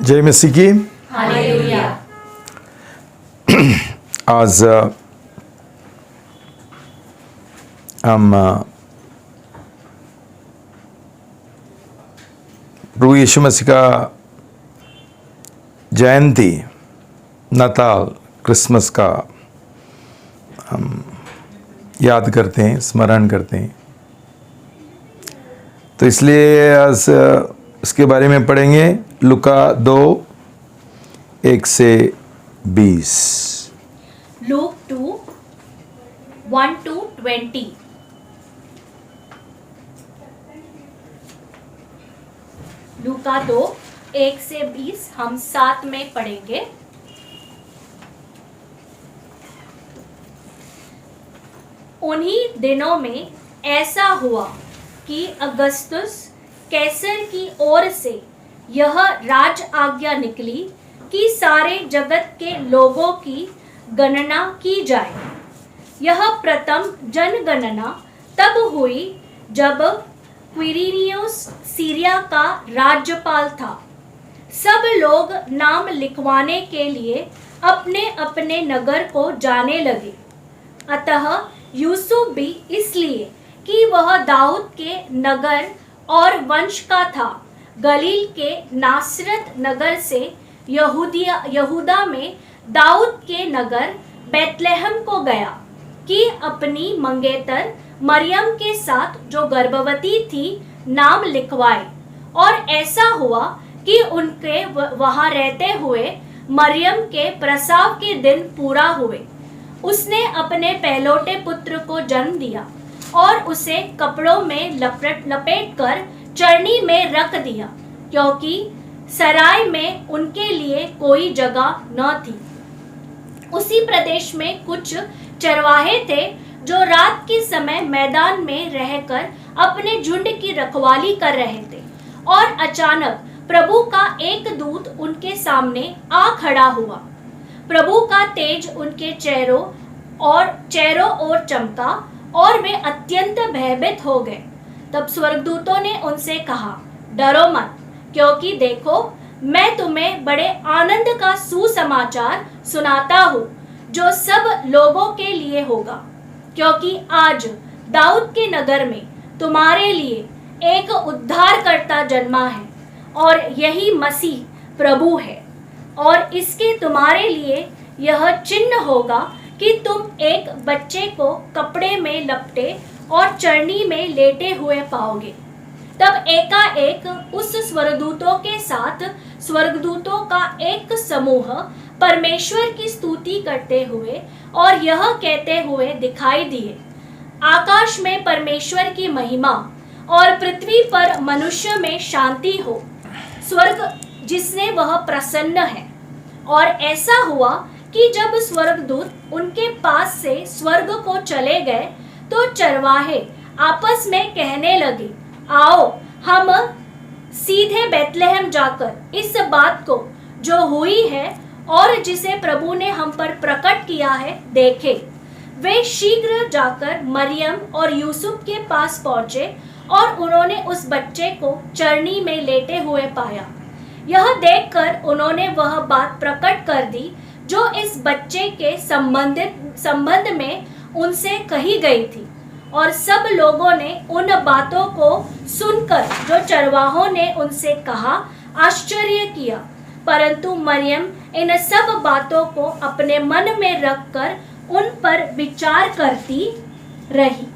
जय मसीह की। हालेलुया। आज हम प्रभु यीशु मसीह का जयंती, नाताल, क्रिसमस का हम याद करते हैं, स्मरण करते हैं। तो इसलिए आज इसके बारे में पढ़ेंगे। लूका 2:1-20। लूक 2:1-20। लूका 2:1-20 हम साथ में पढ़ेंगे। उन्हीं दिनों में ऐसा हुआ कि अगस्तुस कैसर की ओर से यह राज आज्ञा निकली कि सारे जगत के लोगों की गणना की जाए। यह प्रथम जनगणना तब हुई जब क्विरिनियुस सीरिया का राज्यपाल था। सब लोग नाम लिखवाने के लिए अपने अपने नगर को जाने लगे। अतः यूसुफ भी इसलिए कि वह दाऊद के नगर और वंश का था, गलील के नासरत नगर से यहूदा में दाऊद के नगर बैतलहम को गया कि अपनी मंगेतर मरियम के साथ जो गर्भवती थी नाम लिखवाए। और ऐसा हुआ कि उनके वहां रहते हुए मरियम के प्रसव के दिन पूरा हुए। उसने अपने पहलौठे पुत्र को जन्म दिया और उसे कपड़ों में लपेट कर चरनी में रख दिया, क्योंकि सराय में उनके लिए कोई जगह न थी। उसी प्रदेश में कुछ चरवाहे थे जो रात के समय मैदान में रहकर अपने झुंड की रखवाली कर रहे थे। और अचानक प्रभु का एक दूत उनके सामने आ खड़ा हुआ। प्रभु का तेज उनके चेहरों ओर चमका और वे अत्यंत भयभीत हो गए। तब स्वर्गदूतों ने उनसे कहा, डरो मत, क्योंकि देखो मैं तुम्हें बड़े आनंद का सुसमाचार सुनाता हूँ जो सब लोगों के लिए होगा। क्योंकि आज दाऊद के नगर में तुम्हारे लिए एक उद्धारकर्ता जन्मा है, और यही मसीह प्रभु है। और इसके तुम्हारे लिए यह चिन्ह होगा कि तुम एक बच्चे को कपड़े में लपटे और चरनी में लेटे हुए पाओगे। तब एकाएक उस स्वर्गदूतों के साथ स्वर्गदूतों का एक समूह परमेश्वर की स्तुति करते हुए और यह कहते हुए दिखाई दिए, आकाश में परमेश्वर की महिमा और पृथ्वी पर मनुष्य में शांति हो। स्वर्ग जिसने वह प्रसन्न है। और ऐसा हुआ कि जब स्वर्गदूत उनके पास से स्वर्ग को चले गए तो चरवाहे आपस में कहने लगे, आओ हम सीधे बैतलहम जाकर इस बात को जो हुई है और जिसे प्रभु ने हम पर प्रकट किया है देखें। वे शीघ्र जाकर मरियम और यूसुफ के पास पहुंचे और उन्होंने उस बच्चे को चरनी में लेटे हुए पाया। यह देखकर उन्होंने वह बात प्रकट कर दी जो इस बच्चे के संबंध में उनसे कही गई थी। और सब लोगों ने उन बातों को सुनकर जो चरवाहों ने उनसे कहा आश्चर्य किया। परंतु मरियम इन सब बातों को अपने मन में रखकर उन पर विचार करती रही।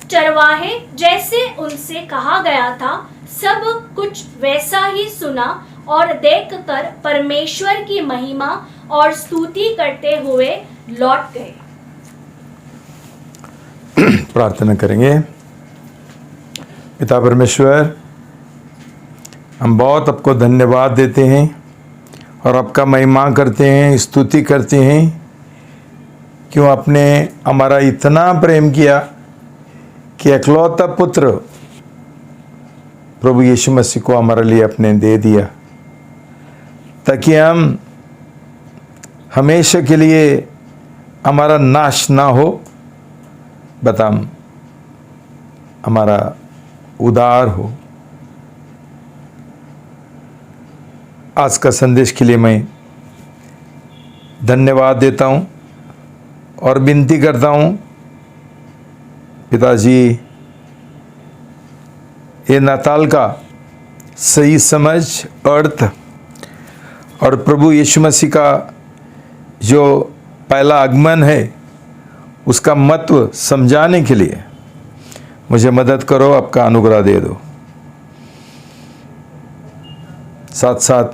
चरवाहे जैसे उनसे कहा गया था सब कुछ वैसा ही सुना और देखकर परमेश्वर की महिमा और स्तुति करते हुए लौट गए। प्रार्थना करेंगे। पिता परमेश्वर, हम बहुत आपको धन्यवाद देते हैं और आपका महिमा करते हैं, स्तुति करते हैं। क्यों आपने हमारा इतना प्रेम किया कि इकलौता पुत्र प्रभु यीशु मसीह को हमारे लिए अपने दे दिया, ताकि हम हमेशा के लिए हमारा नाश ना हो, बता हमारा उद्धार हो। आज का संदेश के लिए मैं धन्यवाद देता हूँ और विनती करता हूँ पिताजी, ये नाताल का सही समझ, अर्थ और प्रभु यीशु मसीह का जो पहला आगमन है उसका महत्व समझाने के लिए मुझे मदद करो, आपका अनुग्रह दे दो। साथ साथ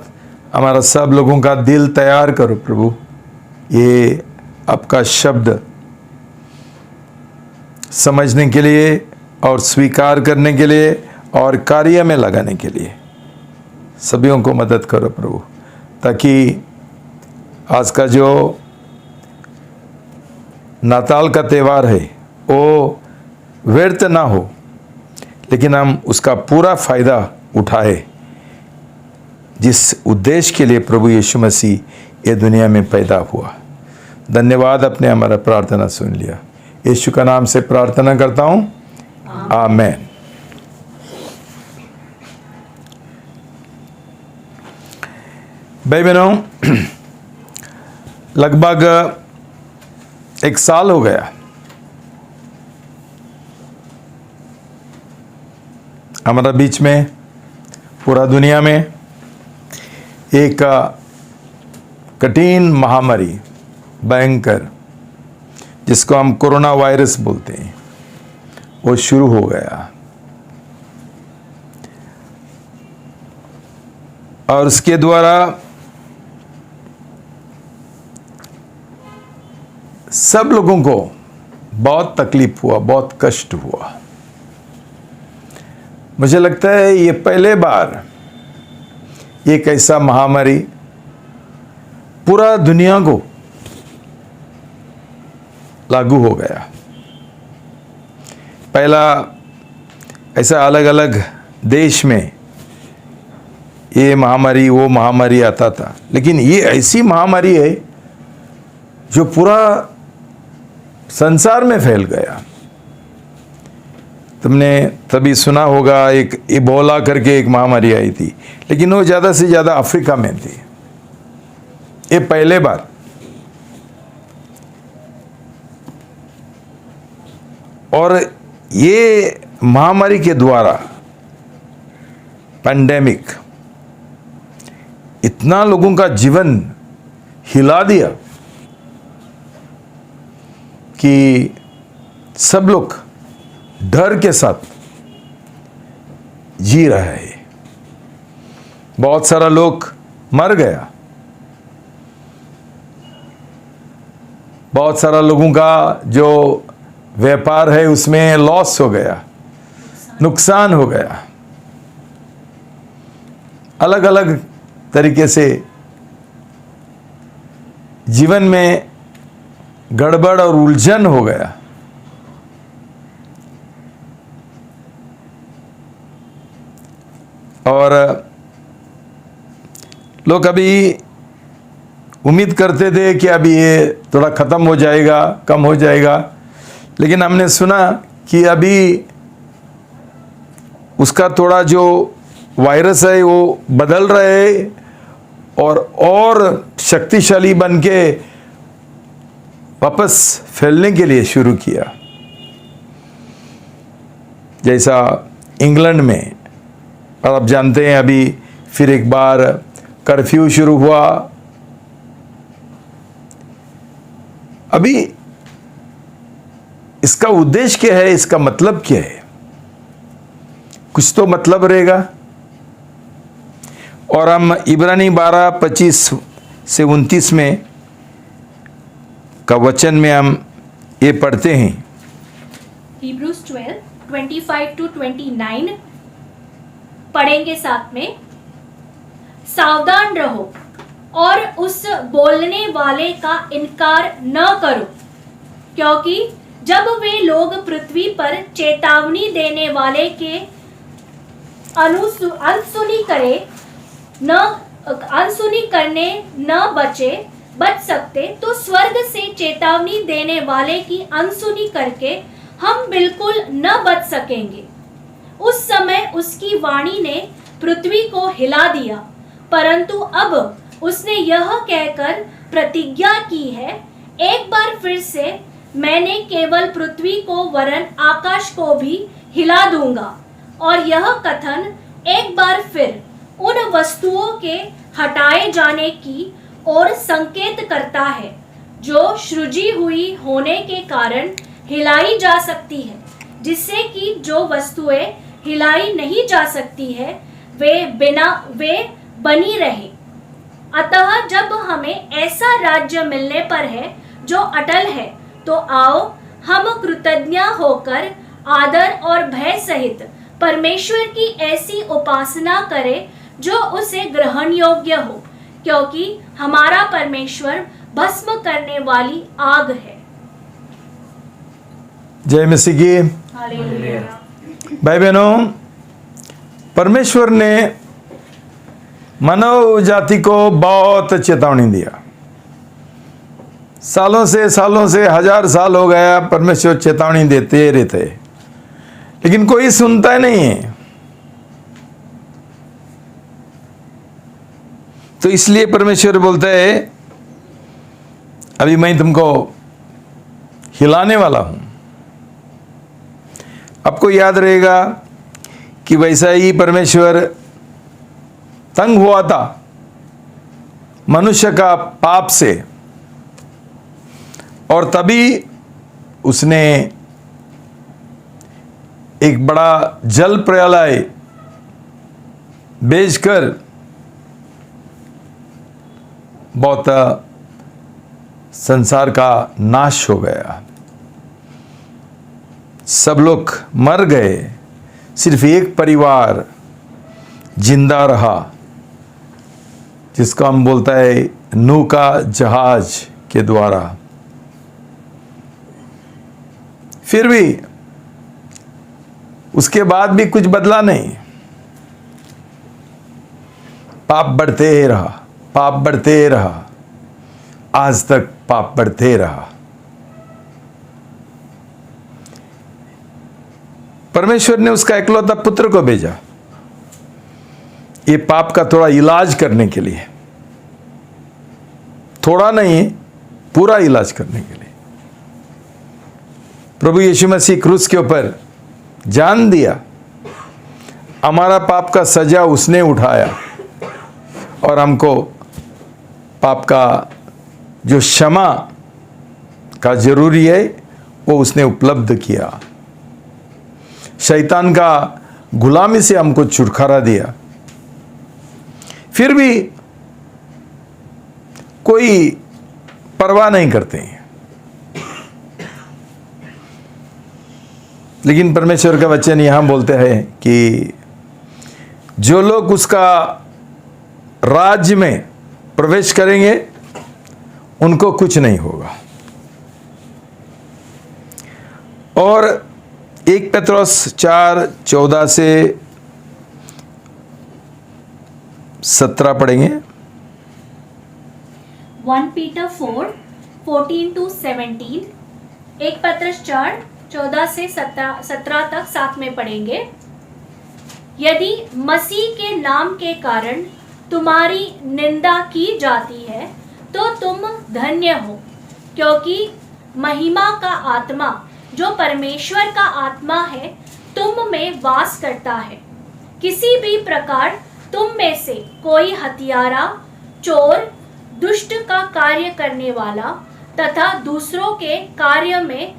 हमारा सब लोगों का दिल तैयार करो प्रभु, ये आपका शब्द समझने के लिए और स्वीकार करने के लिए और कार्य में लगाने के लिए सभी को मदद करो प्रभु, ताकि आज का जो नाताल का त्यौहार है वो व्यर्थ ना हो, लेकिन हम उसका पूरा फायदा उठाए जिस उद्देश्य के लिए प्रभु यीशु मसीह ये दुनिया में पैदा हुआ। धन्यवाद, आपने हमारा प्रार्थना सुन लिया। यीशु का नाम से प्रार्थना करता हूँ, आमेन। भाई बहनों, लगभग 1 साल हो गया हमारा बीच में, पूरा दुनिया में एक कठिन महामारी, भयंकर, जिसको हम कोरोना वायरस बोलते हैं, वो शुरू हो गया। और उसके द्वारा सब लोगों को बहुत तकलीफ हुआ, बहुत कष्ट हुआ। मुझे लगता है ये पहले बार एक ऐसा महामारी पूरा दुनिया को लागू हो गया। पहला ऐसा अलग अलग देश में ये महामारी वो महामारी आता था, लेकिन ये ऐसी महामारी है जो पूरा संसार में फैल गया। तुमने तभी सुना होगा एक इबोला करके एक महामारी आई थी, लेकिन वो ज़्यादा से ज़्यादा अफ्रीका में थी। ये पहले बार और ये महामारी के द्वारा पैंडेमिक इतना लोगों का जीवन हिला दिया कि सब लोग डर के साथ जी रहा है। बहुत सारा लोग मर गया, बहुत सारा लोगों का जो व्यापार है उसमें लॉस हो गया, नुकसान हो गया। अलग अलग तरीके से जीवन में गड़बड़ और उलझन हो गया। और लोग अभी उम्मीद करते थे कि अभी ये थोड़ा ख़त्म हो जाएगा, कम हो जाएगा, लेकिन हमने सुना कि अभी उसका थोड़ा जो वायरस है वो बदल रहा है और शक्तिशाली बन के वापस फैलने के लिए शुरू किया। जैसा इंग्लैंड में, और आप जानते हैं अभी फिर एक बार कर्फ्यू शुरू हुआ। अभी इसका उद्देश्य क्या है, इसका मतलब क्या है? कुछ तो मतलब रहेगा। और हम इब्रानी 12:25 से 29 में का वचन में हम ये पढ़ते हैं। Hebrews 12:25-29 पढ़ेंगे साथ में। सावधान रहो और उस बोलने वाले का इनकार न करो, क्योंकि जब वे लोग पृथ्वी पर चेतावनी देने वाले के अनसुनी करने न बच सकते, तो स्वर्ग से चेतावनी देने वाले की अनसुनी करके हम बिल्कुल न बच सकेंगे। उस समय उसकी वाणी ने पृथ्वी को हिला दिया, परंतु अब उसने यह कहकर प्रतिज्ञा की है, एक बार फिर से मैंने केवल पृथ्वी को वरन आकाश को भी हिला दूंगा। और यह कथन एक बार फिर उन वस्तुओं के हटाए जाने की ओर संकेत करता है जो सृजी हुई होने के कारण हिलाई जा सकती है, जिससे कि जो वस्तुएं हिलाई नहीं जा सकती है वे बनी रहे। अतः जब हमें ऐसा राज्य मिलने पर है जो अटल है, तो आओ हम कृतज्ञ होकर आदर और भय सहित परमेश्वर की ऐसी उपासना करें जो उसे ग्रहण योग्य हो, क्योंकि हमारा परमेश्वर भस्म करने वाली आग है। जय मसीह की। हालेलुया। भाई बहनों, परमेश्वर ने मानव जाति को बहुत चेतावनी दिया। सालों से 1000 साल हो गया परमेश्वर चेतावनी देते रहते, लेकिन कोई सुनता नहीं है। तो इसलिए परमेश्वर बोलता है, अभी मैं तुमको हिलाने वाला हूं। आपको याद रहेगा कि वैसा ही परमेश्वर तंग हुआ था मनुष्य का पाप से, और तभी उसने एक बड़ा जल प्रलय भेजकर बहुत संसार का नाश हो गया। सब लोग मर गए, सिर्फ एक परिवार जिंदा रहा, जिसको हम बोलता है नूह का जहाज के द्वारा। फिर भी उसके बाद भी कुछ बदला नहीं, पाप बढ़ते रहा, पाप बढ़ते रहा, आज तक पाप बढ़ते रहा। परमेश्वर ने उसका इकलौता पुत्र को भेजा ये पाप का थोड़ा इलाज करने के लिए, थोड़ा नहीं पूरा इलाज करने के लिए। प्रभु यीशु मसीह क्रूस के ऊपर जान दिया, हमारा पाप का सजा उसने उठाया, और हमको पाप का जो क्षमा का जरूरी है वो उसने उपलब्ध किया। शैतान का गुलामी से हमको छुटकारा दिया। फिर भी कोई परवाह नहीं करते हैं, लेकिन परमेश्वर का वचन यहां बोलते हैं कि जो लोग उसका राज्य में प्रवेश करेंगे उनको कुछ नहीं होगा। और 1 पत्रुस 4:14 से 17 पढ़ेंगे। 1 Peter 4:14 to 17, 1 पत्रस 4:14 से 17 तक साथ में पढ़ेंगे। यदि मसीह के नाम के कारण तुम्हारी निंदा की जाती है तो तुम धन्य हो, क्योंकि महिमा का आत्मा जो परमेश्वर का आत्मा है तुम में वास करता है। किसी भी प्रकार तुम में से कोई हत्यारा, चोर, दुष्ट का कार्य करने वाला तथा दूसरों के कार्य में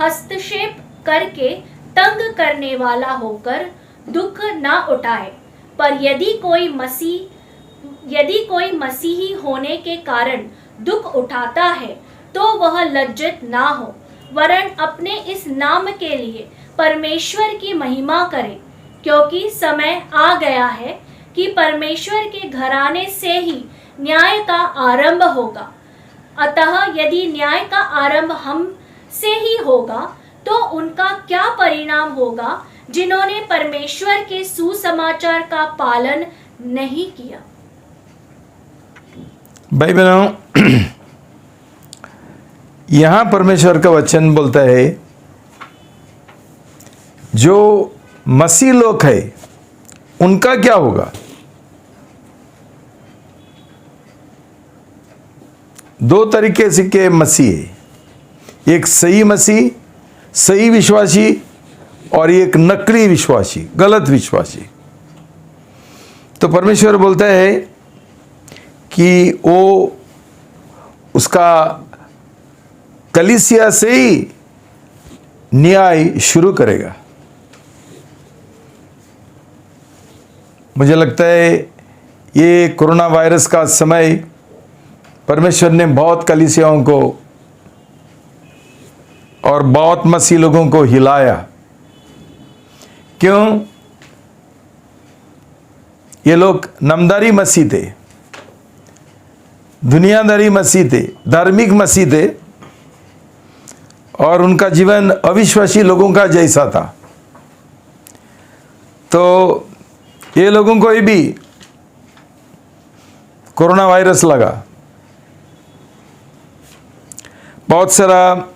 हस्तक्षेप करके तंग करने वाला होकर दुख न उठाए। पर यदि कोई मसीही होने के कारण दुख उठाता है तो वह लज्जित ना हो, वरन अपने इस नाम के लिए परमेश्वर की महिमा करे, क्योंकि समय आ गया है कि परमेश्वर के घराने से ही न्याय का आरंभ होगा। अतः यदि न्याय का आरंभ हम से ही होगा तो उनका क्या परिणाम होगा जिन्होंने परमेश्वर के सुसमाचार का पालन नहीं किया। भाई बहनों, यहां परमेश्वर का वचन बोलता है जो मसीह लोग है उनका क्या होगा। दो तरीके से के मसीह है, एक सही मसीह, सही विश्वासी, और एक नकली विश्वासी, गलत विश्वासी। तो परमेश्वर बोलता है कि वो उसका कलीसिया से ही न्याय शुरू करेगा। मुझे लगता है ये कोरोना वायरस का समय परमेश्वर ने बहुत कलीसियाओं को और बहुत मसीह लोगों को हिलाया। क्यों? ये लोग नामदारी मसीह थे, दुनियादारी मसीह थे, धार्मिक मसीह थे, और उनका जीवन अविश्वासी लोगों का जैसा था। तो ये लोगों को भी कोरोना वायरस लगा। बहुत सारा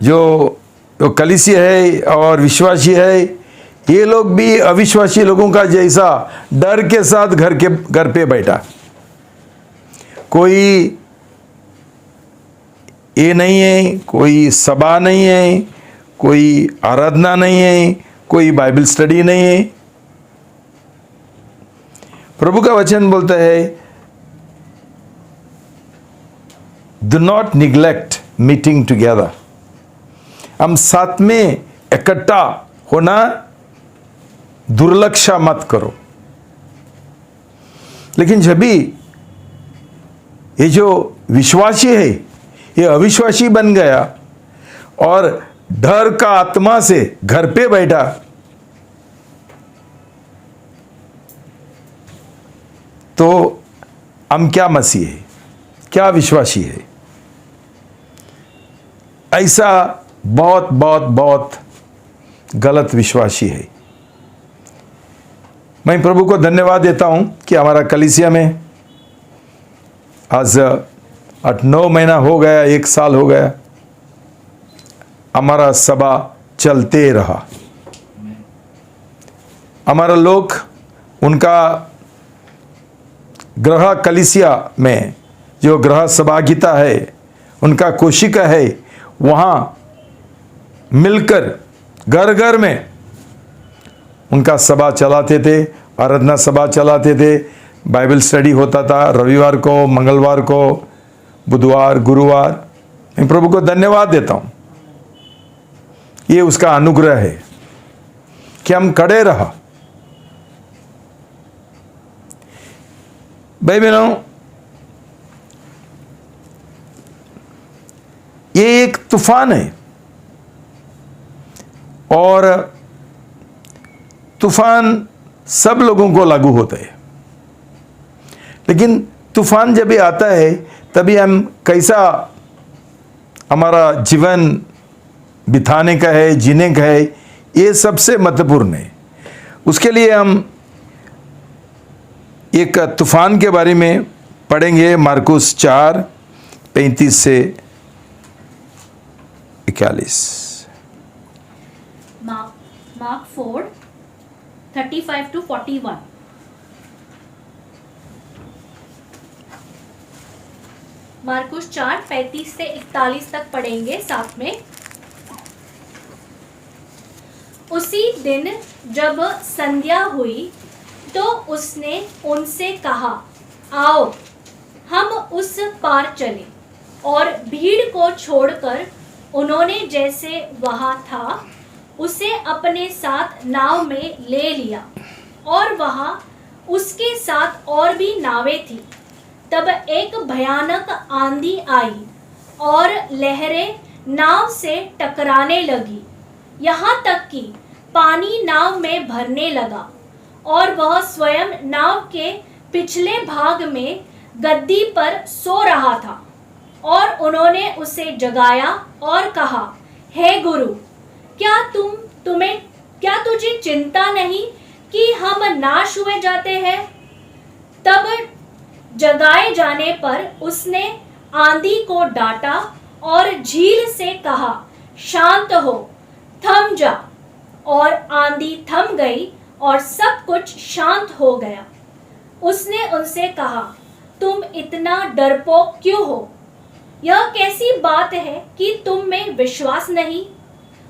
जो कलीसिया है और विश्वासी है, ये लोग भी अविश्वासी लोगों का जैसा डर के साथ घर पे बैठा। कोई ये नहीं है, कोई सभा नहीं है, कोई आराधना नहीं है, कोई बाइबल स्टडी नहीं है। प्रभु का वचन बोलता है, do not neglect meeting together. हम साथ में इकट्ठा होना दुर्लक्ष्य मत करो। लेकिन जब भी ये जो विश्वासी है ये अविश्वासी बन गया और डर का आत्मा से घर पे बैठा, तो हम क्या मसीह है, क्या विश्वासी है? ऐसा बहुत बहुत बहुत गलत विश्वासी है। मैं प्रभु को धन्यवाद देता हूं कि हमारा कलीसिया में आज 8-9 महीना हो गया, 1 साल हो गया, हमारा सभा चलते रहा। हमारा लोग उनका गृह कलीसिया में जो गृह सहभागिता है, उनका कोशिका है, वहाँ मिलकर घर घर में उनका सभा चलाते थे, आराधना सभा चलाते थे, बाइबल स्टडी होता था रविवार को, मंगलवार को, बुधवार, गुरुवार। मैं प्रभु को धन्यवाद देता हूँ, ये उसका अनुग्रह है कि हम खड़े रहा। भाई बहनों, ये एक तूफान है और तूफान सब लोगों को लागू होता है। लेकिन तूफान जब भी आता है तभी हम कैसा हमारा जीवन बिताने का है, जीने का है, ये सबसे महत्वपूर्ण है। उसके लिए हम एक तूफान के बारे में पढ़ेंगे, मार्कुस 4:35 से 41। Mark 4:35 to 41। मार्कुस 4:35 से 41 तक पढ़ेंगे साथ में। उसी दिन जब संध्या हुई तो उसने उनसे कहा, आओ हम उस पार चलें। और भीड़ को छोड़कर उन्होंने जैसे वहाँ था उसे अपने साथ नाव में ले लिया, और वहाँ उसके साथ और भी नावें थीं। तब एक भयानक आंधी आई और लहरें नाव से टकराने लगी, यहाँ तक कि पानी नाव में भरने लगा, और वह स्वयं नाव के पिछले भाग में गद्दी पर सो रहा था। और उन्होंने उसे जगाया और कहा, हे गुरु, क्या तुझे चिंता नहीं कि हम नाश हुए जाते हैं? तब जगाए जाने पर उसने आंधी को डांटा और झील से कहा, शांत हो, थम जा। और आंधी थम गई और सब कुछ शांत हो गया। उसने उनसे कहा, तुम इतना डरपोक क्यों हो? यह कैसी बात है कि तुम में विश्वास नहीं?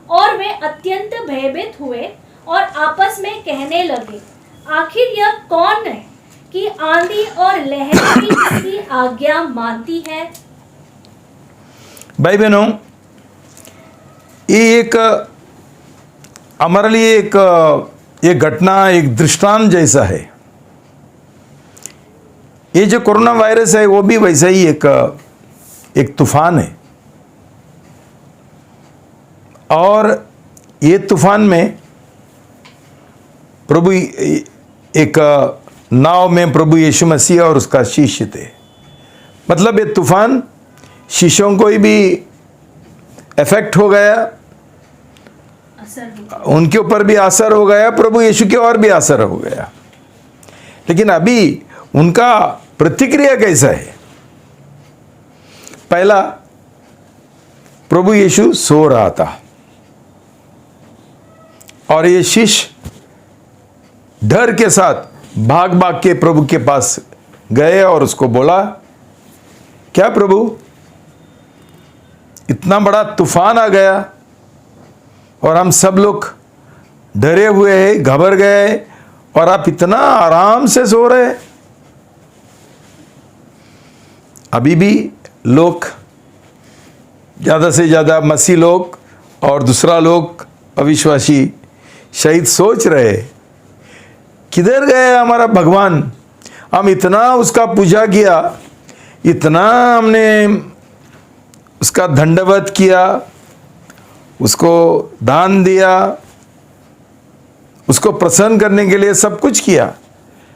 और वे अत्यंत भयभीत हुए और आपस में कहने लगे, आखिर यह कौन है कि आंधी और लहर भी इसकी आज्ञा मानती है? भाई बहनों, ये एक हमारे लिए एक घटना, एक दृष्टांत जैसा है। ये जो कोरोना वायरस है वो भी वैसा ही एक तूफान है। और ये तूफान में प्रभु एक नाव में प्रभु यीशु मसीह और उसका शिष्य थे। मतलब ये तूफान शिष्यों को भी इफेक्ट हो गया, उनके ऊपर भी असर हो गया, प्रभु यीशु के और भी असर हो गया। लेकिन अभी उनका प्रतिक्रिया कैसा है? पहला, प्रभु यीशु सो रहा था और ये शिष्य डर के साथ भाग भाग के प्रभु के पास गए और उसको बोला, क्या प्रभु, इतना बड़ा तूफान आ गया और हम सब लोग डरे हुए हैं, घबरा गए, और आप इतना आराम से सो रहे हैं। अभी भी लोग, ज़्यादा से ज़्यादा मसीह लोग और दूसरा लोग अविश्वासी शायद सोच रहे, किधर गए हमारा भगवान? हम इतना उसका पूजा किया, इतना हमने उसका दंडवत किया, उसको दान दिया, उसको प्रसन्न करने के लिए सब कुछ किया,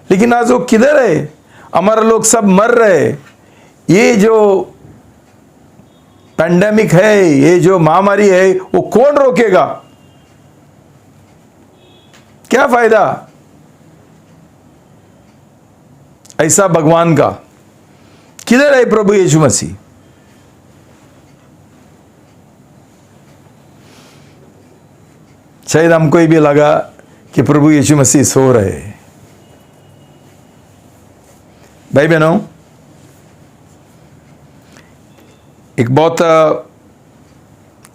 लेकिन आज वो किधर है? हमारा लोग सब मर रहे। ये जो पैंडेमिक है, ये जो महामारी है, वो कौन रोकेगा? क्या फायदा ऐसा भगवान का? किधर है प्रभु यीशु मसीह? शायद हमको भी लगा कि प्रभु यीशु मसीह सो रहे हैं। भाई बहनों, एक बहुत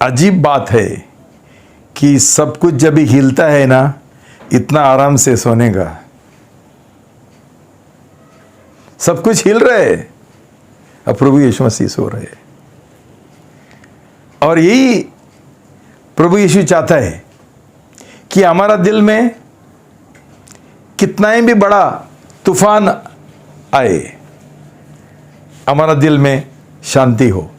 अजीब बात है कि सब कुछ जब भी हिलता है ना, इतना आराम से सोने का। सब कुछ हिल रहे, अब प्रभु यीशु मसीह सो रहे। और यही प्रभु यीशु चाहता है कि हमारा दिल में कितना ही भी बड़ा तूफान आए, हमारा दिल में शांति हो।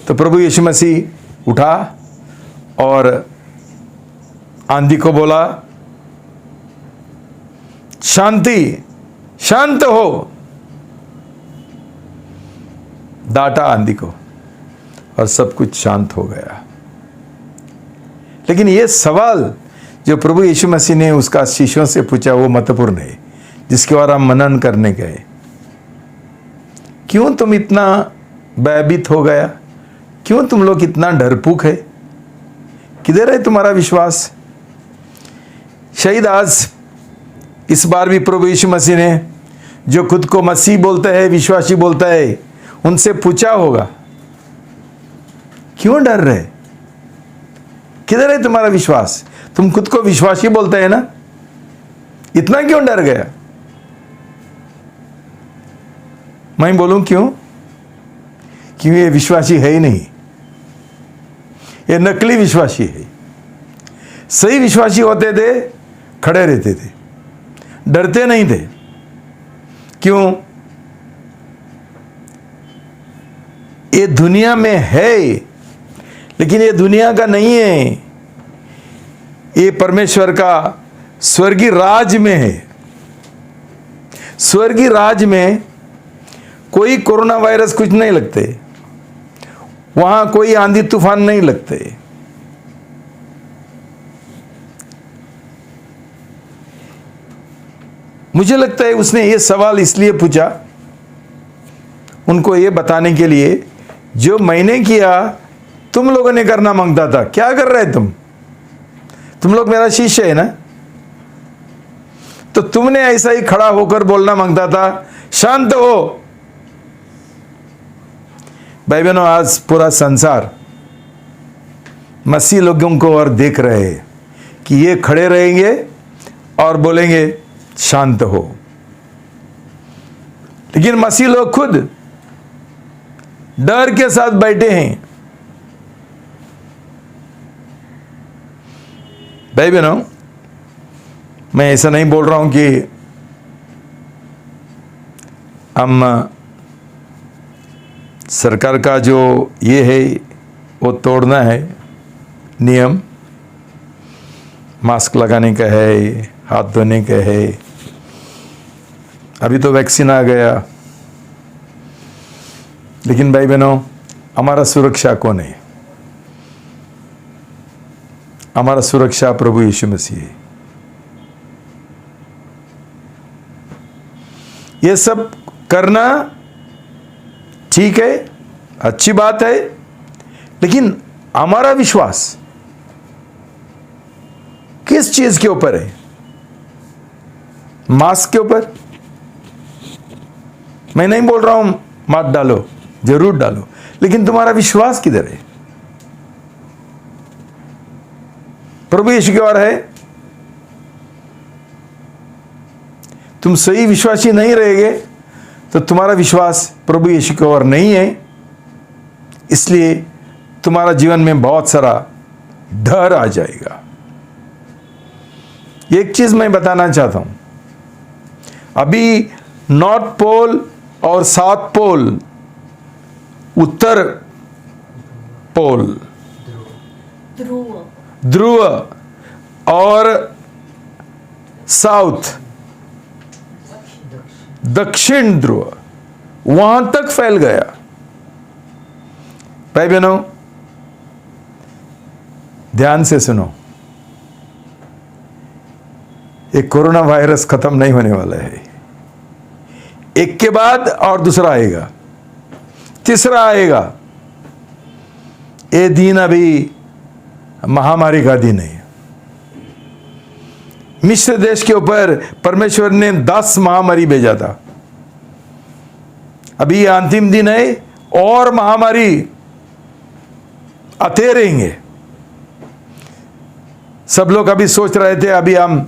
तो प्रभु यीशु मसीह उठा और आंधी को बोला, शांति, शांत हो। डांटा आंधी को और सब कुछ शांत हो गया। लेकिन ये सवाल जो प्रभु यीशु मसीह ने उसका शिष्यों से पूछा, वो महत्वपूर्ण है, जिसके बारे हम मनन करने गए। क्यों तुम इतना भयभीत हो गया? क्यों तुम लोग इतना डरपोक है? किधर है तुम्हारा विश्वास? शायद आज इस बार भी प्रभु यीशु मसीह ने, जो खुद को मसीह बोलता है, विश्वासी बोलता है, उनसे पूछा होगा, क्यों डर रहे? किधर है तुम्हारा विश्वास? तुम खुद को विश्वासी बोलते हैं ना, इतना क्यों डर गया? मैं बोलूं क्यों? क्यों ये विश्वासी है ही नहीं, ये नकली विश्वासी है। सही विश्वासी होते थे, खड़े रहते थे, डरते नहीं थे। क्यों? ये दुनिया में है, लेकिन ये दुनिया का नहीं है, ये परमेश्वर का स्वर्गीय राज में है। स्वर्गीय राज में कोई कोरोना वायरस कुछ नहीं लगते, वहां कोई आंधी तूफान नहीं लगते। मुझे लगता है उसने ये सवाल इसलिए पूछा, उनको ये बताने के लिए, जो मैंने किया तुम लोगों ने करना मांगता था, क्या कर रहे तुम लोग मेरा शिष्य है ना, तो तुमने ऐसा ही खड़ा होकर बोलना मांगता था, शांत हो। भाई बहनों, आज पूरा संसार मसीह लोगों को और देख रहे हैं कि ये खड़े रहेंगे और बोलेंगे शांत हो, लेकिन मसीह लोग खुद डर के साथ बैठे हैं। भाई बहनों, मैं ऐसा नहीं बोल रहा हूं कि हम सरकार का जो ये है वो तोड़ना है, नियम मास्क लगाने का है, हाथ धोने का है। अभी तो वैक्सीन आ गया, लेकिन भाई बहनों, हमारा सुरक्षा कौन है? हमारा सुरक्षा प्रभु यीशु मसीह है। ये सब करना ठीक है, अच्छी बात है, लेकिन हमारा विश्वास किस चीज के ऊपर है? मास्क के ऊपर? मैं नहीं बोल रहा हूं मत डालो, जरूर डालो, लेकिन तुम्हारा विश्वास किधर है? प्रभु यीशु की ओर है? तुम सही विश्वासी नहीं रहेंगे तो तुम्हारा विश्वास प्रभु यीशु की ओर नहीं है, इसलिए तुम्हारा जीवन में बहुत सारा डर आ जाएगा। एक चीज मैं बताना चाहता हूं, अभी नॉर्थ पोल और साउथ पोल, उत्तर पोल, ध्रुव और साउथ, दक्षिण ध्रुव, वहां तक फैल गया। भाई बहनों, ध्यान से सुनो, एक कोरोना वायरस खत्म नहीं होने वाला है। एक के बाद और दूसरा आएगा, तीसरा आएगा। ये दिन अभी महामारी का दिन है। मिस्र देश के ऊपर परमेश्वर ने 10 महामारी भेजा था। अभी ये अंतिम दिन है और महामारी आते रहेंगे। सब लोग अभी सोच रहे थे अभी हम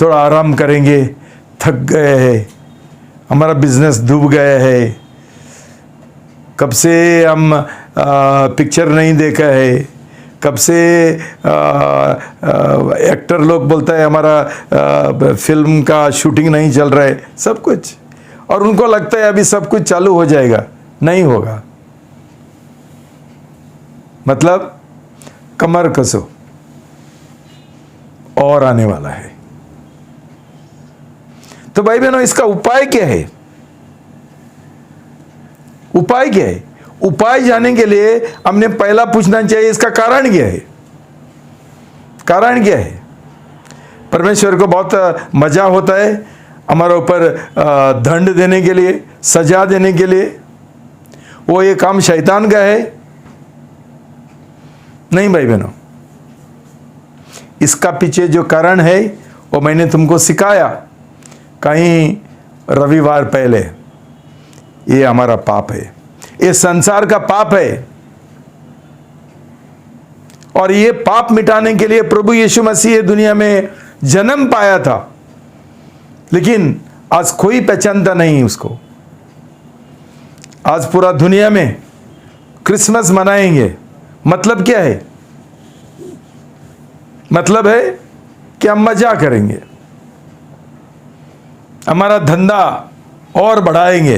थोड़ा आराम करेंगे, थक गए हैं, हमारा बिजनेस डूब गया है, कब से हम पिक्चर नहीं देखा है, कब से एक्टर लोग बोलता है हमारा फिल्म का शूटिंग नहीं चल रहा है, सब कुछ। और उनको लगता है अभी सब कुछ चालू हो जाएगा, नहीं होगा। मतलब कमर कसो, और आने वाला है। तो भाई बहनों, इसका उपाय क्या है? उपाय क्या है? उपाय जानने के लिए हमने पहला पूछना चाहिए, इसका कारण क्या है? कारण क्या है? परमेश्वर को बहुत मजा होता है हमारे ऊपर दंड देने के लिए, सजा देने के लिए। वो ये काम शैतान का है? नहीं भाई बहनों, इसका पीछे जो कारण है वो मैंने तुमको सिखाया कहीं रविवार पहले। ये हमारा पाप है, ये संसार का पाप है, और ये पाप मिटाने के लिए प्रभु यीशु मसीह दुनिया में जन्म पाया था, लेकिन आज कोई पहचानता नहीं उसको। आज पूरा दुनिया में क्रिसमस मनाएंगे, मतलब क्या है? मतलब है कि हम मजा करेंगे, हमारा धंधा और बढ़ाएंगे।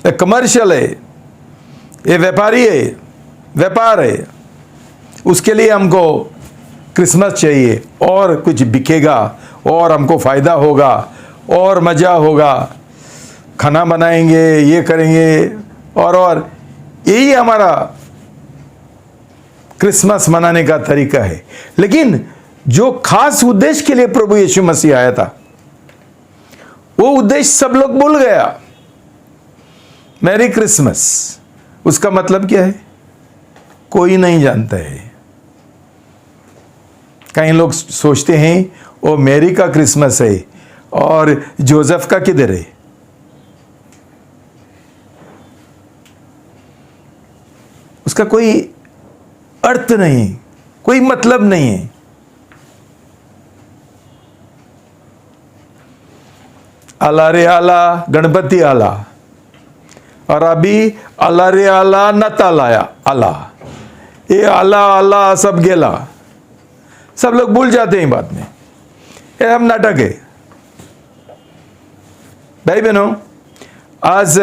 ये कमर्शियल है, ये व्यापारी है, व्यापार है। उसके लिए हमको क्रिसमस चाहिए, और कुछ बिकेगा और हमको फायदा होगा और मजा होगा, खाना बनाएंगे, ये करेंगे, और यही हमारा क्रिसमस मनाने का तरीका है। लेकिन जो खास उद्देश्य के लिए प्रभु यीशु मसीह आया था, वो उद्देश्य सब लोग भूल गया। मैरी क्रिसमस, उसका मतलब क्या है? कोई नहीं जानता है। कई लोग सोचते हैं वो मैरी का क्रिसमस है और जोसेफ का किधर है? उसका कोई अर्थ नहीं, कोई मतलब नहीं है। आला रे आला गणपति आला, और अभी आला रे आला नताल आया आला, ये आला आला सब गेला, सब लोग भूल जाते हैं बाद में। ये हम नाटक है। भाई बहनों, आज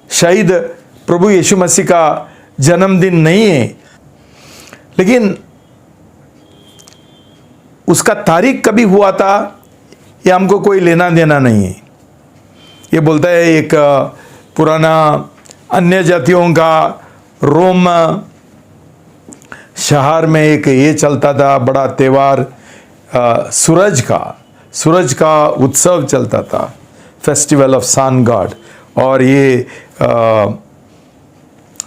शहीद प्रभु यीशु मसीह का जन्मदिन नहीं है, लेकिन उसका तारीख कभी हुआ था ये हमको कोई लेना देना नहीं है। ये बोलता है एक पुराना अन्य जातियों का रोम शहर में एक ये चलता था बड़ा त्यौहार, सूरज का उत्सव चलता था, फेस्टिवल ऑफ सन गॉड। और ये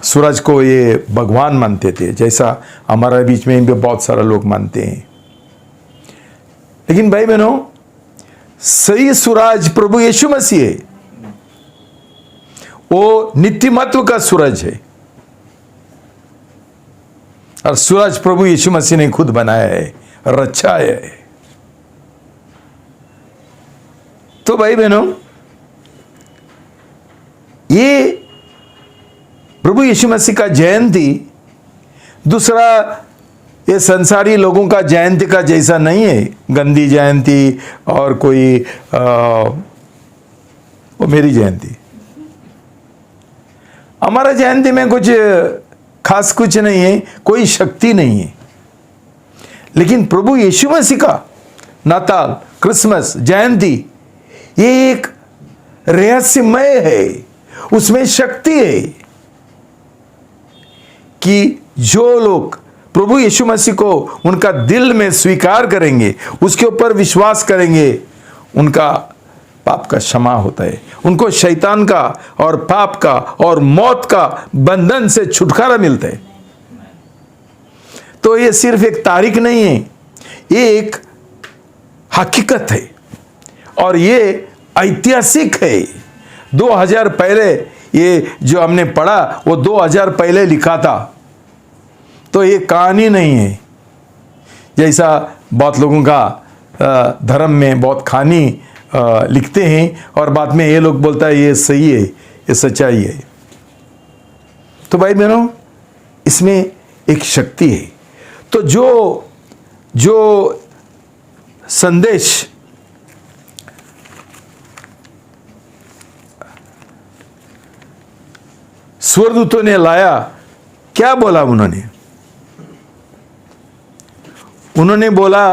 सूरज को ये भगवान मानते थे, जैसा हमारे बीच में भी बहुत सारे लोग मानते हैं। लेकिन भाई बहनों, सही सूरज प्रभु यीशु मसीह है। वो नित्यमत्व का सूरज है, और सूरज प्रभु यीशु मसीह ने खुद बनाया है, रचा है। तो भाई बहनों, ये प्रभु यीशु मसीह का जयंती दूसरा ये संसारी लोगों का जयंती का जैसा नहीं है, गंदी जयंती और कोई वो मेरी जयंती। हमारा जयंती में कुछ खास कुछ नहीं है, कोई शक्ति नहीं है। लेकिन प्रभु यीशु मसीह का नाताल, क्रिसमस, जयंती ये एक रहस्यमय है, उसमें शक्ति है कि जो लोग प्रभु यीशु मसीह को उनका दिल में स्वीकार करेंगे, उसके ऊपर विश्वास करेंगे, उनका पाप का क्षमा होता है, उनको शैतान का और पाप का और मौत का बंधन से छुटकारा मिलता है। तो ये सिर्फ एक तारीख नहीं है, ये एक हकीकत है और ये ऐतिहासिक है। 2000 पहले ये जो हमने पढ़ा वो 2000 पहले लिखा था, तो ये कहानी नहीं है जैसा बहुत लोगों का धर्म में बहुत कहानी लिखते हैं और बाद में ये लोग बोलता है ये सही है, ये सच्चाई है। तो भाई बहनों, इसमें एक शक्ति है। तो जो संदेश स्वर्गदूतों ने लाया, क्या बोला उन्होंने बोला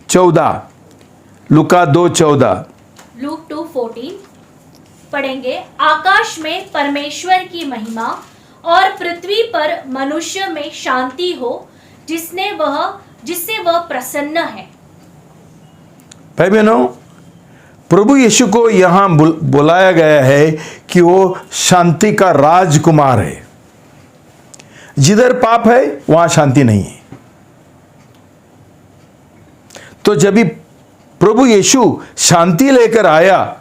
14, लूका 2:14, लूक 2:14 पढ़ेंगे। आकाश में परमेश्वर की महिमा और पृथ्वी पर मनुष्य में शांति हो, जिससे वह प्रसन्न है। भाई बहनों, प्रभु यीशु को यहां बुलाया गया है कि वो शांति का राजकुमार है। जिधर पाप है वहां शांति नहीं है। तो जब भी प्रभु यीशु शांति लेकर आया,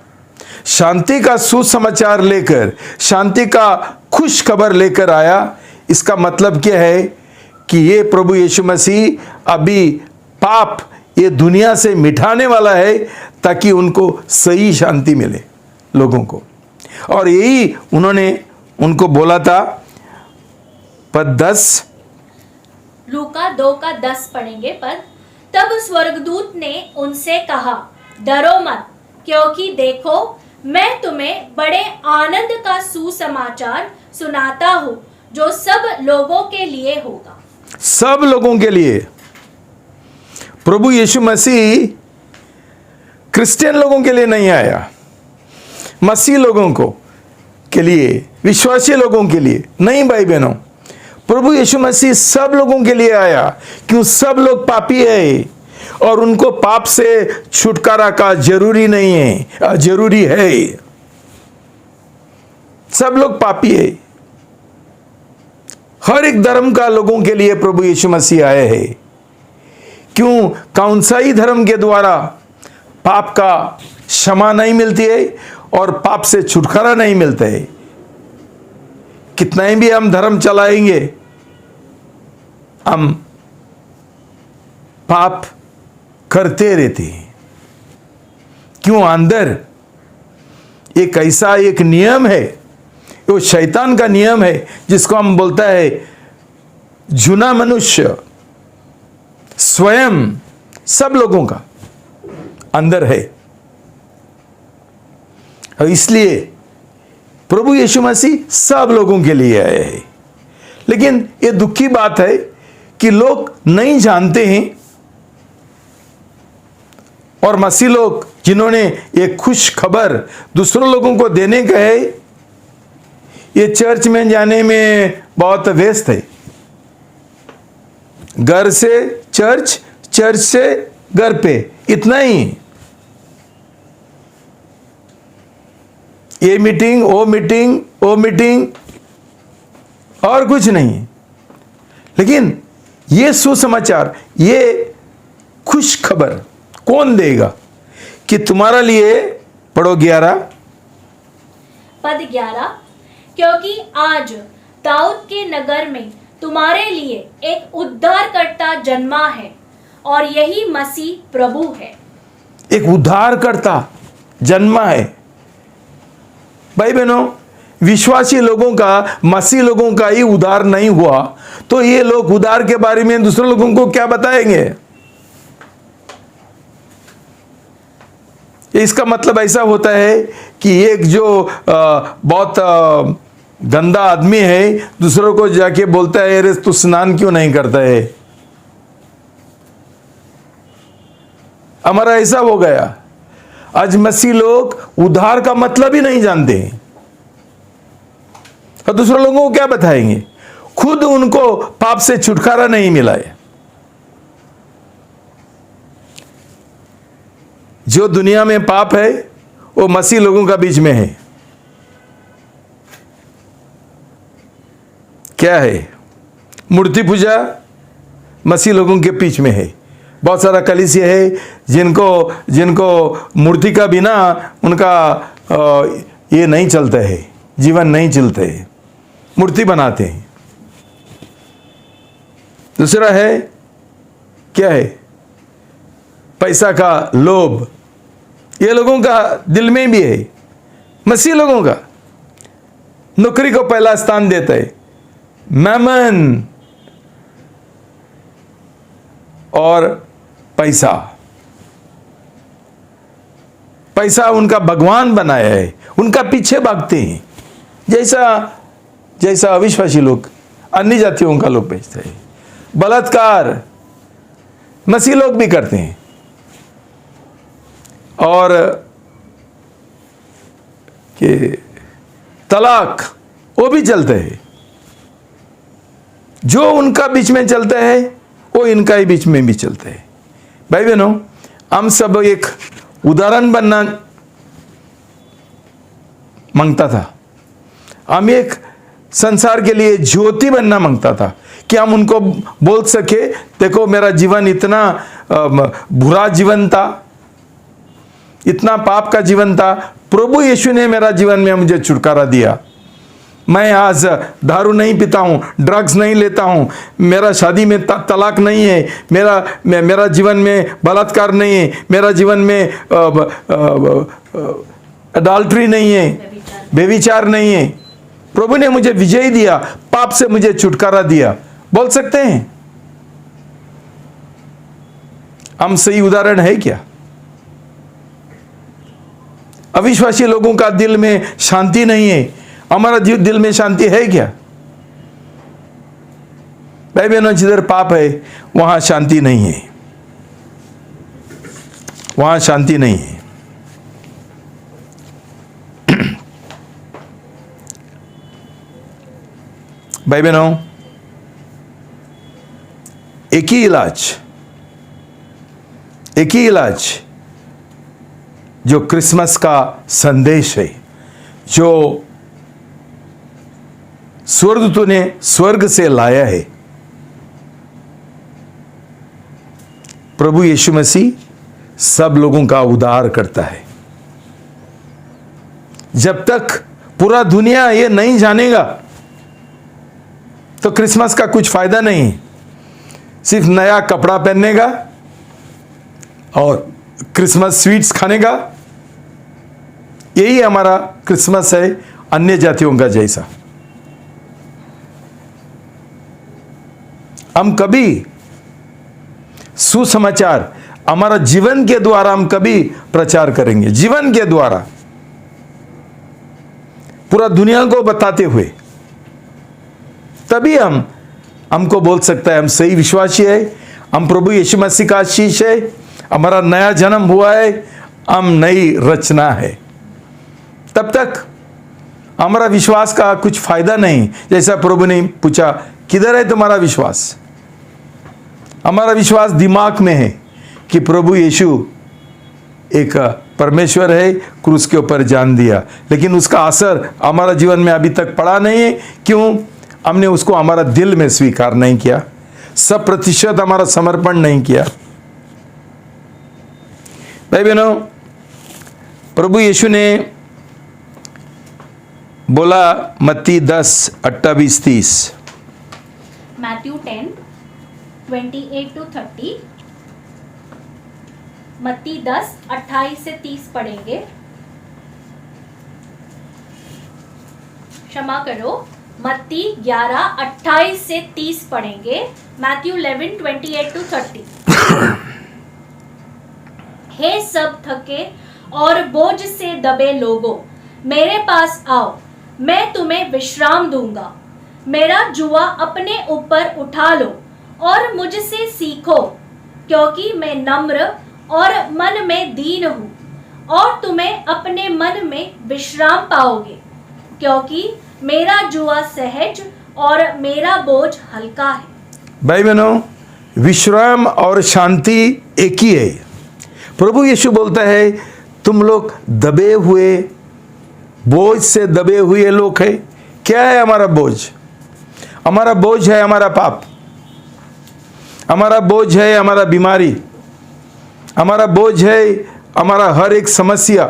शांति का सुसमाचार लेकर, शांति का खुश खबर लेकर आया, इसका मतलब क्या है कि ये प्रभु यीशु मसीह अभी पाप ये दुनिया से मिटाने वाला है ताकि उनको सही शांति मिले लोगों को। और यही उन्होंने उनको बोला था। पद 10, लूका 2:10 पढ़ेंगे। पद, तब स्वर्गदूत ने उनसे कहा, डरो मत, क्योंकि देखो मैं तुम्हें बड़े आनंद का सुसमाचार सुनाता हूं, जो सब लोगों के लिए होगा। सब लोगों के लिए। प्रभु यीशु मसीह क्रिश्चियन लोगों के लिए नहीं आया, मसीह लोगों को के लिए, विश्वासी लोगों के लिए नहीं। भाई बहनों, प्रभु यीशु मसीह सब लोगों के लिए आया, क्यों? सब लोग पापी है और उनको पाप से छुटकारा का जरूरी नहीं है, जरूरी है। सब लोग पापी है। हर एक धर्म का लोगों के लिए प्रभु यीशु मसीह आए हैं क्यों कौन सा ही धर्म के द्वारा पाप का क्षमा नहीं मिलती है और पाप से छुटकारा नहीं मिलता है। कितना ही भी हम धर्म चलाएंगे, हम पाप करते रहते हैं। क्यों? अंदर एक ऐसा एक नियम है, वो शैतान का नियम है, जिसको हम बोलता है जुना मनुष्य स्वयं सब लोगों का अंदर है। और इसलिए प्रभु यीशु मसीह सब लोगों के लिए आए हैं। लेकिन ये दुख की बात है कि लोग नहीं जानते हैं, और मसीह लोग जिन्होंने एक खुश खबर दूसरों लोगों को देने का है, ये चर्च में जाने में बहुत व्यस्त है। घर से चर्च, चर्च से घर पे, इतना ही। ये मीटिंग, वो मीटिंग, वो मीटिंग, और कुछ नहीं। लेकिन ये सुसमाचार, ये खुश खबर कौन देगा? कि तुम्हारा लिए, पढ़ो 11 पद 11, क्योंकि आज दाऊद के नगर में तुम्हारे लिए एक उद्धारकर्ता जन्मा है, और यही मसीह प्रभु है। एक उद्धारकर्ता जन्मा है। भाई बहनों, विश्वासी लोगों का, मसीह लोगों का ही उद्धार नहीं हुआ तो ये लोग उद्धार के बारे में दूसरे लोगों को क्या बताएंगे? इसका मतलब ऐसा होता है कि एक जो बहुत गंदा आदमी है, दूसरों को जाके बोलता है, अरे तू स्नान क्यों नहीं करता है? हमारा ऐसा हो गया। आज मसीह लोग उद्धार का मतलब ही नहीं जानते हैं, और दूसरे लोगों को क्या बताएंगे? खुद उनको पाप से छुटकारा नहीं मिला है। जो दुनिया में पाप है वो मसीह लोगों का बीच में है। क्या है? मूर्ति पूजा मसीह लोगों के बीच में है। बहुत सारा कलीसिया है जिनको मूर्ति का बिना उनका ये नहीं चलता है, जीवन नहीं चलते है, मूर्ति बनाते हैं। दूसरा है, क्या है? पैसा का लोभ। ये लोगों का दिल में भी है। मसीह लोगों का नौकरी को पहला स्थान देता है, मैमन और पैसा। पैसा उनका भगवान बनाया है, उनका पीछे भागते हैं। जैसा अविश्वासी लोग अन्य जातियों का लोग बेचते हैं। बलात्कार मसीह लोग भी करते हैं, और कि तलाक वो भी चलते हैं। जो उनका बीच में चलता है वो इनका ही बीच में भी चलता है। भाई बहनों, हम सब एक उदाहरण बनना मांगता था। हम एक संसार के लिए ज्योति बनना मांगता था कि हम उनको बोल सके, देखो मेरा जीवन इतना बुरा जीवन था, इतना पाप का जीवन था, प्रभु यीशु ने मेरा जीवन में मुझे छुटकारा दिया। मैं आज दारू नहीं पीता हूँ, ड्रग्स नहीं लेता हूँ, मेरा शादी में तलाक नहीं है, मेरा जीवन में बलात्कार नहीं है, मेरा जीवन में अडल्ट्री नहीं है, बेविचार नहीं है। प्रभु ने मुझे विजय दिया, पाप से मुझे छुटकारा दिया। बोल सकते हैं? हम सही उदाहरण है क्या? अविश्वासी लोगों का दिल में शांति नहीं है, हमारा दिल में शांति है क्या? भाई बहनों, जिधर पाप है वहां शांति नहीं है, वहां शांति नहीं है। भाई बहनों, एक ही इलाज जो क्रिसमस का संदेश है, जो स्वर्गदूतों ने स्वर्ग से लाया है, प्रभु यीशु मसीह सब लोगों का उद्धार करता है। जब तक पूरा दुनिया ये नहीं जानेगा तो क्रिसमस का कुछ फायदा नहीं। सिर्फ नया कपड़ा पहनने का और क्रिसमस स्वीट्स खाने का, यही हमारा क्रिसमस है अन्य जातियों का जैसा। हम कभी सुसमाचार हमारा जीवन के द्वारा हम कभी प्रचार करेंगे, जीवन के द्वारा पूरा दुनिया को बताते हुए, तभी हमको बोल सकता है हम सही विश्वासी है, हम प्रभु यीशु मसीह का आशीष है, हमारा नया जन्म हुआ है, हम नई रचना है। तब तक हमारा विश्वास का कुछ फायदा नहीं। जैसा प्रभु ने पूछा किधर है तुम्हारा विश्वास? हमारा विश्वास दिमाग में है कि प्रभु यीशु एक परमेश्वर है, क्रूस के ऊपर जान दिया, लेकिन उसका असर हमारा जीवन में अभी तक पड़ा नहीं है। क्यों? हमने उसको हमारा दिल में स्वीकार नहीं किया, 100% हमारा समर्पण नहीं किया। भाई बहनों, प्रभु यीशु ने बोला मत्ती 10:28-30, मैथ्यू 10:28-30, मत्ती 10:28-30 पढ़ेंगे। क्षमा करो, मत्ती 11:28-30 पढ़ेंगे। मैथ्यू 11:28-30। हे सब थके और बोझ से दबे लोगों, मेरे पास आओ, मैं तुम्हें विश्राम दूंगा। मेरा जुआ अपने ऊपर उठा लो और मुझसे सीखो, क्योंकि मैं नम्र और मन में दीन हूँ, और तुम्हें अपने मन में विश्राम पाओगे, क्योंकि मेरा जुआ सहज और मेरा बोझ हल्का है। भाई बहनों, विश्राम और शांति एक ही है। प्रभु यीशु बोलता है तुम लोग दबे हुए, बोझ से दबे हुए लोग हैं। क्या है हमारा बोझ? हमारा बोझ है हमारा पाप, हमारा बोझ है हमारा बीमारी, हमारा बोझ है हमारा हर एक समस्या।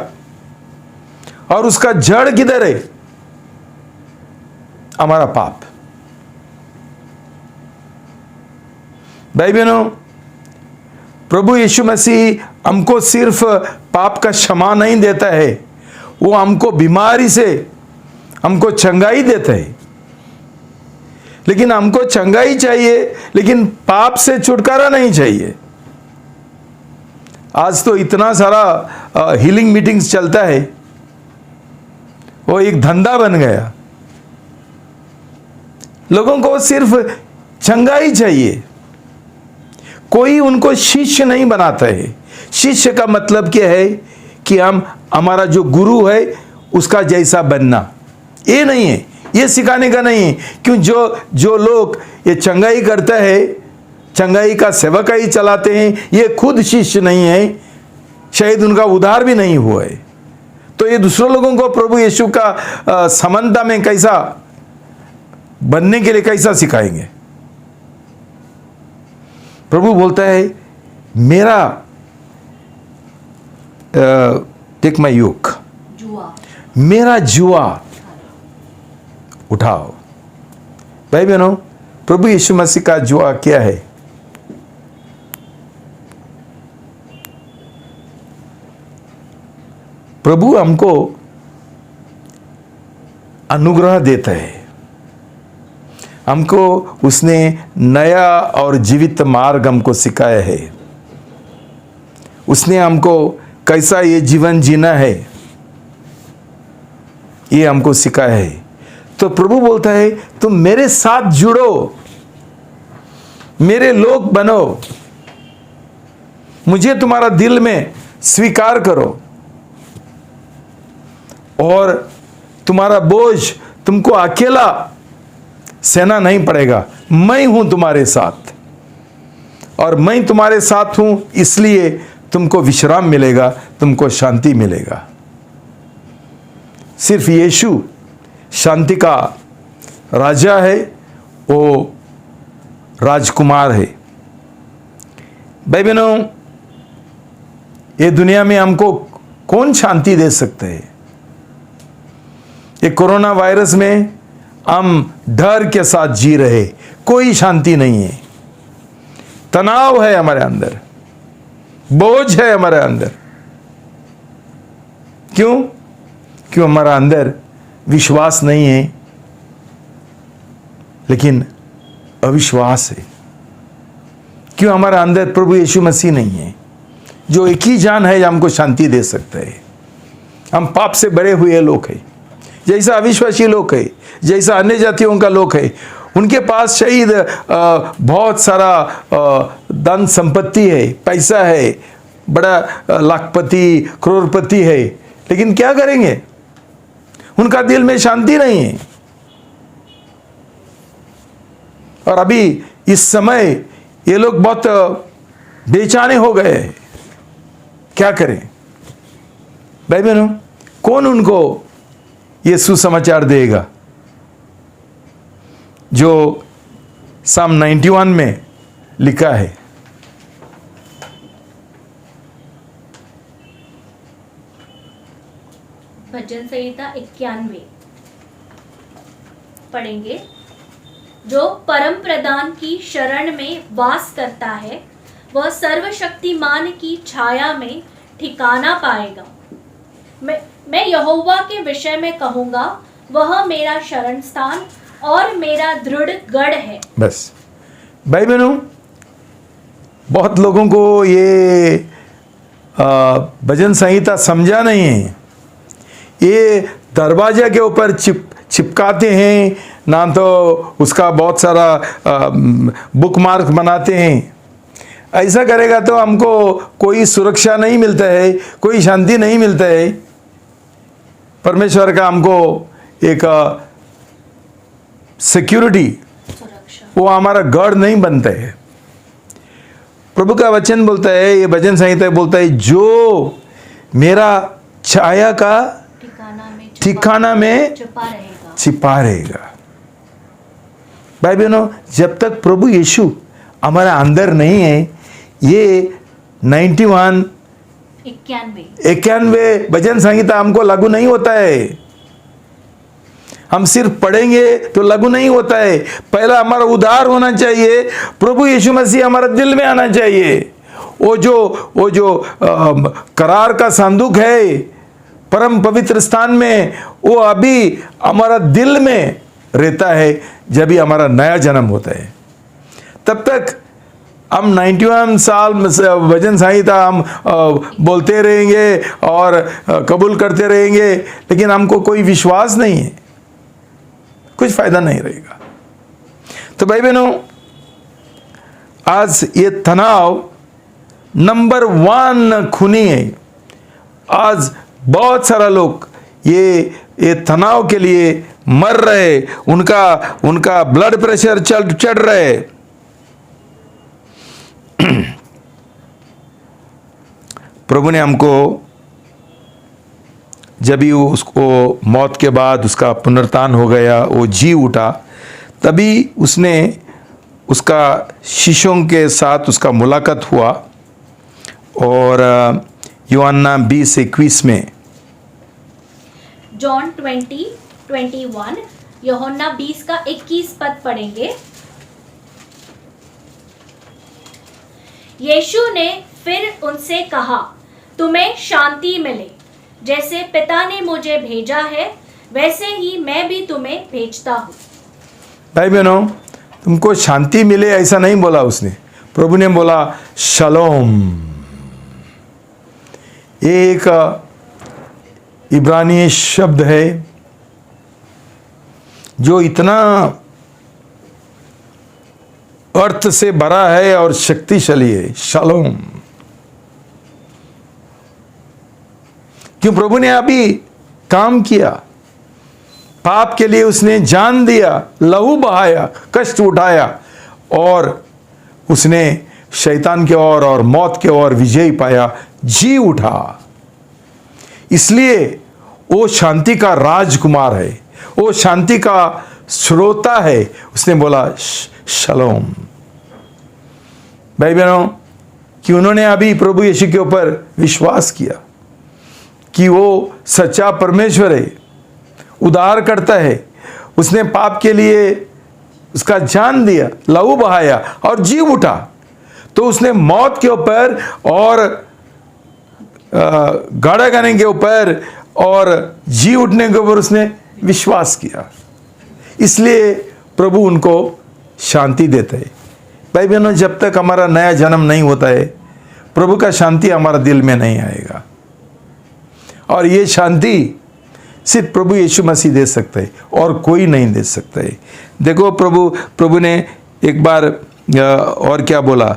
और उसका जड़ किधर है? हमारा पाप। भाई बहनों, प्रभु यीशु मसीह हमको सिर्फ पाप का क्षमा नहीं देता है, वो हमको बीमारी से हमको चंगाई देता है। लेकिन हमको चंगाई चाहिए, लेकिन पाप से छुटकारा नहीं चाहिए। आज तो इतना सारा हीलिंग मीटिंग्स चलता है, वो एक धंधा बन गया। लोगों को सिर्फ चंगाई चाहिए, कोई उनको शिष्य नहीं बनाता है। शिष्य का मतलब क्या है कि हम हमारा जो गुरु है उसका जैसा बनना, ये नहीं है, ये सिखाने का नहीं है। क्यों? जो लोग ये चंगाई करता है, चंगाई का सेवकाई चलाते हैं, ये खुद शिष्य नहीं है, शायद उनका उद्धार भी नहीं हुआ है। तो ये दूसरे लोगों को प्रभु यीशु का समानता में कैसा बनने के लिए कैसा सिखाएंगे? प्रभु बोलता है मेरा टेक माय योक, जुआ, मेरा जुआ उठाओ। भाई बहनों, प्रभु यीशु मसीह का जुआ क्या है? प्रभु हमको अनुग्रह देता है, हमको उसने नया और जीवित मार्ग हमको सिखाया है। उसने हमको कैसा ये जीवन जीना है ये हमको सिखाया है। तो प्रभु बोलता है तुम मेरे साथ जुड़ो, मेरे लोग बनो, मुझे तुम्हारा दिल में स्वीकार करो और तुम्हारा बोझ तुमको अकेला सहना नहीं पड़ेगा। मैं हूं तुम्हारे साथ और मैं तुम्हारे साथ हूं, इसलिए तुमको विश्राम मिलेगा, तुमको शांति मिलेगा। सिर्फ यीशु शांति का राजा है, वो राजकुमार है। भाई बहनों, ये दुनिया में हमको कौन शांति दे सकते हैं? ये कोरोना वायरस में हम डर के साथ जी रहे, कोई शांति नहीं है, तनाव है हमारे अंदर, बोझ है हमारे अंदर। क्यों? क्यों हमारा अंदर विश्वास नहीं है, लेकिन अविश्वास है। क्यों हमारा अंदर प्रभु यीशु मसीह नहीं है, जो एक ही जान है जो हमको शांति दे सकता है। हम पाप से भरे हुए लोग हैं, जैसा अविश्वासी लोग है, जैसा अन्य जातियों का लोग है। उनके पास शहीद बहुत सारा धन संपत्ति है, पैसा है, बड़ा लाखपति करोड़पति है, लेकिन क्या करेंगे? उनका दिल में शांति नहीं है। और अभी इस समय ये लोग बहुत बेचैने हो गए हैं। क्या करें? भाई बहनों, कौन उनको ये सुसमाचार देगा जो साम 91 में लिखा है? भजन संहिता 91 पढ़ेंगे। जो परम प्रधान की शरण में वास करता है, वह सर्वशक्तिमान की छाया में ठिकाना पाएगा। मैं यहोवा के विषय में कहूँगा, वह मेरा शरण स्थान और मेरा दृढ़ गढ़ है। बस भाई बहनों, बहुत लोगों को ये भजन संहिता समझा नहीं है। ये दरवाजे के ऊपर चिपकाते हैं ना, तो उसका बहुत सारा बुक मार्क बनाते हैं। ऐसा करेगा तो हमको कोई सुरक्षा नहीं मिलता है, कोई शांति नहीं मिलता है। परमेश्वर का हमको एक सिक्योरिटी, वो हमारा गढ़ नहीं बनता है। प्रभु का वचन बोलता है, ये भजन संहिता बोलता है, जो मेरा छाया का ठिकाना में छिपा रहेगा। भाई बहनों, जब तक प्रभु यीशु हमारा अंदर नहीं है, ये 91 भजन संहिता हमको लागू नहीं होता है। हम सिर्फ पढ़ेंगे तो लागू नहीं होता है। पहला हमारा उद्धार होना चाहिए, प्रभु यीशु मसीह हमारे दिल में आना चाहिए। वो जो करार का संदूक है परम पवित्र स्थान में, वो अभी हमारा दिल में रहता है जब भी हमारा नया जन्म होता है। तब तक हम 91 साल भजन संहिता हम बोलते रहेंगे और कबूल करते रहेंगे, लेकिन हमको कोई विश्वास नहीं है, कुछ फायदा नहीं रहेगा। तो भाई बहनों, आज ये तनाव नंबर 1 खूनी है। आज बहुत सारा लोग ये तनाव के लिए मर रहे, उनका ब्लड प्रेशर चढ़ रहे। प्रभु ने हमको जब भी उसको मौत के बाद उसका पुनरुत्थान हो गया, वो जी उठा, तभी उसने उसका शिष्यों के साथ उसका मुलाकात हुआ। और यूहन्ना 20:21 में, जॉन 20:21, यूहन्ना 20 का 21 पद पढ़ेंगे। यीशु ने फिर उनसे कहा, तुम्हें शांति मिले। जैसे पिता ने मुझे भेजा है, वैसे ही मैं भी तुम्हें भेजता हूँ। भाई बहनों, तुमको शांति मिले ऐसा नहीं बोला उसने। प्रभु ने बोला शलोम। एक इब्रानी शब्द है जो इतना अर्थ से भरा है और शक्तिशाली है, शलोम। क्यों? प्रभु ने अभी काम किया, पाप के लिए उसने जान दिया, लहू बहाया, कष्ट उठाया, और उसने शैतान के ओर और मौत के ओर विजय पाया, जी उठा। इसलिए वो शांति का राजकुमार है, वो शांति का श्रोता है। उसने बोला शलोम। भाई बहनों, कि उन्होंने अभी प्रभु यीशु के ऊपर विश्वास किया कि वो सच्चा परमेश्वर है, उद्धार करता है। उसने पाप के लिए उसका जान दिया, लहू बहाया और जी उठा। तो उसने मौत के ऊपर और गाड़ा गाने के ऊपर और जी उठने के ऊपर उसने विश्वास किया। इसलिए प्रभु उनको शांति देता है। भाई बहनों, जब तक हमारा नया जन्म नहीं होता है, प्रभु का शांति हमारा दिल में नहीं आएगा। और ये शांति सिर्फ प्रभु यीशु मसीह दे सकता है और कोई नहीं दे सकता है। देखो प्रभु ने एक बार और क्या बोला,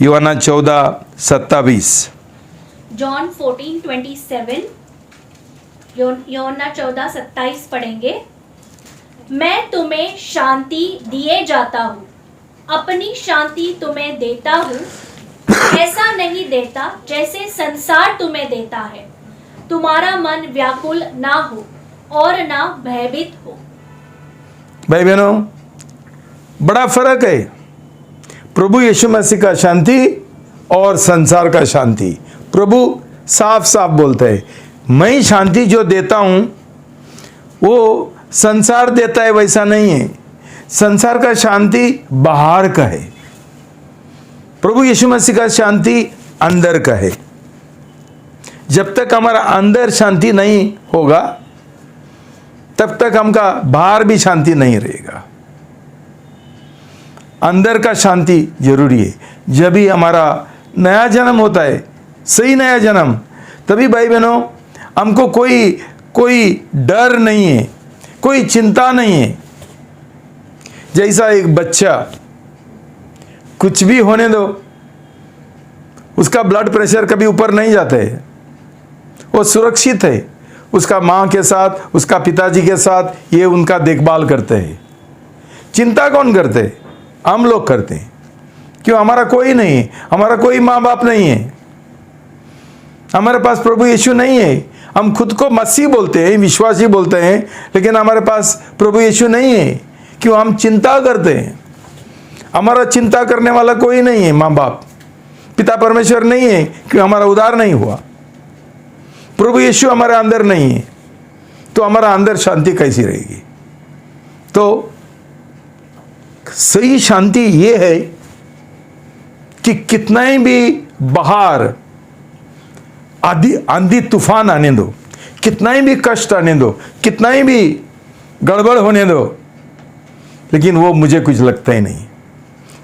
यूहन्ना 14:27, जॉन 14:27, यूहन्ना 14:27 पढ़ेंगे। मैं तुम्हें शांति दिए जाता हूँ, अपनी शांति तुम्हें देता हूँ। ऐसा नहीं देता जैसे संसार तुम्हें देता है। तुम्हारा मन व्याकुल ना हो और ना भयभीत हो। भाई बहनों, बड़ा फर्क है प्रभु यीशु मसीह का शांति और संसार का शांति। प्रभु साफ साफ बोलता है, मैं शांति जो देता हूं वो संसार देता है वैसा नहीं है। संसार का शांति बाहर का है, प्रभु यीशु मसीह का शांति अंदर का है। जब तक हमारा अंदर शांति नहीं होगा तब तक हमका बाहर भी शांति नहीं रहेगा। अंदर का शांति जरूरी है। जब भी हमारा नया जन्म होता है, सही नया जन्म, तभी भाई बहनों हमको कोई डर नहीं है, कोई चिंता नहीं है। जैसा एक बच्चा, कुछ भी होने दो, उसका ब्लड प्रेशर कभी ऊपर नहीं जाता है, वो सुरक्षित है। उसका माँ के साथ, उसका पिताजी के साथ ये उनका देखभाल करते हैं। चिंता कौन करते हैं? हम लोग करते हैं। क्यों? हमारा कोई नहीं है, हमारा कोई माँ बाप नहीं है, हमारे पास प्रभु यीशु नहीं है। हम खुद को मसीह बोलते हैं, विश्वासी बोलते हैं, लेकिन हमारे पास प्रभु यीशु नहीं है। क्यों? हम चिंता करते हैं। हमारा चिंता करने वाला कोई नहीं है, माँ बाप, पिता परमेश्वर नहीं है। क्यों? हमारा उद्धार नहीं हुआ, प्रभु यीशु हमारे अंदर नहीं है, तो हमारा अंदर शांति कैसी रहेगी? तो सही शांति ये है कि कितना ही भी बाहर आंधी तूफान आने दो, कितना ही भी कष्ट आने दो, कितना ही भी गड़बड़ होने दो, लेकिन वो मुझे कुछ लगता ही नहीं।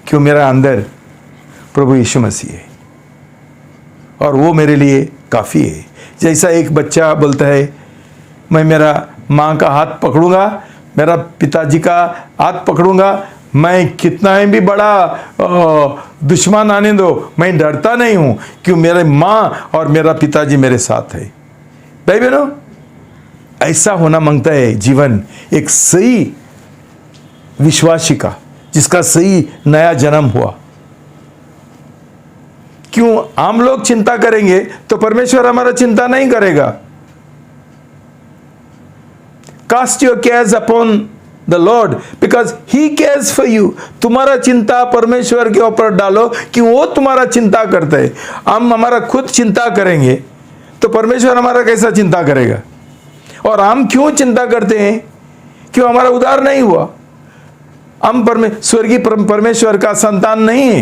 क्यों? मेरा अंदर प्रभु यीशु मसीह है और वो मेरे लिए काफ़ी है। जैसा एक बच्चा बोलता है, मैं मेरा माँ का हाथ पकड़ूंगा, मेरा पिताजी का हाथ पकड़ूंगा, मैं कितना ही भी बड़ा दुश्मन आने दो, मैं डरता नहीं हूँ। क्यों? मेरे माँ और मेरा पिताजी मेरे साथ है। भाई बहनों, ऐसा होना मांगता है जीवन एक सही विश्वासी का, जिसका सही नया जन्म हुआ। क्यों? हम लोग चिंता करेंगे तो परमेश्वर हमारा चिंता नहीं करेगा। Cast your cares upon the Lord because he cares for you. तुम्हारा चिंता परमेश्वर के ऊपर डालो कि वो तुम्हारा चिंता करता है। हम हमारा खुद चिंता करेंगे तो परमेश्वर हमारा कैसा चिंता करेगा? और हम क्यों चिंता करते हैं? क्यों? हमारा उद्धार नहीं हुआ, हम स्वर्गीय परमेश्वर का संतान नहीं है,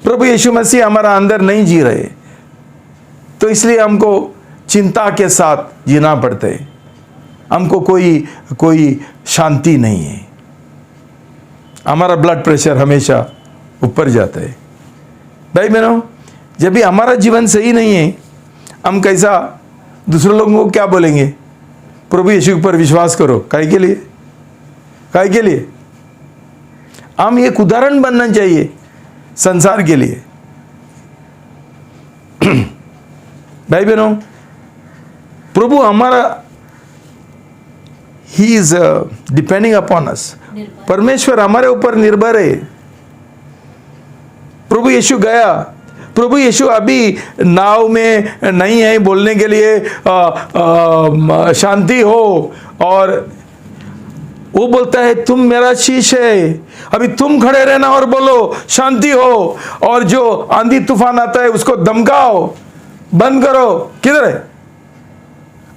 प्रभु यीशु मसीह हमारा अंदर नहीं जी रहे, तो इसलिए हमको चिंता के साथ जीना पड़ता है। हमको कोई शांति नहीं है, हमारा ब्लड प्रेशर हमेशा ऊपर जाता है। भाई बहनों, जब भी हमारा जीवन सही नहीं है, हम कैसा दूसरे लोगों को क्या बोलेंगे? प्रभु यीशु पर विश्वास करो। काहे के लिए? काहे के लिए? हम एक उदाहरण बनना चाहिए संसार के लिए। भाई बहनों, प्रभु हमारा he is depending upon us. परमेश्वर हमारे ऊपर निर्भर है। प्रभु यीशु गया, प्रभु यीशु अभी नाव में नहीं है बोलने के लिए शांति हो और वो बोलता है तुम मेरा शीश है, अभी तुम खड़े रहना और बोलो शांति हो, और जो आंधी तूफान आता है उसको धमकाओ, बंद करो। किधर है?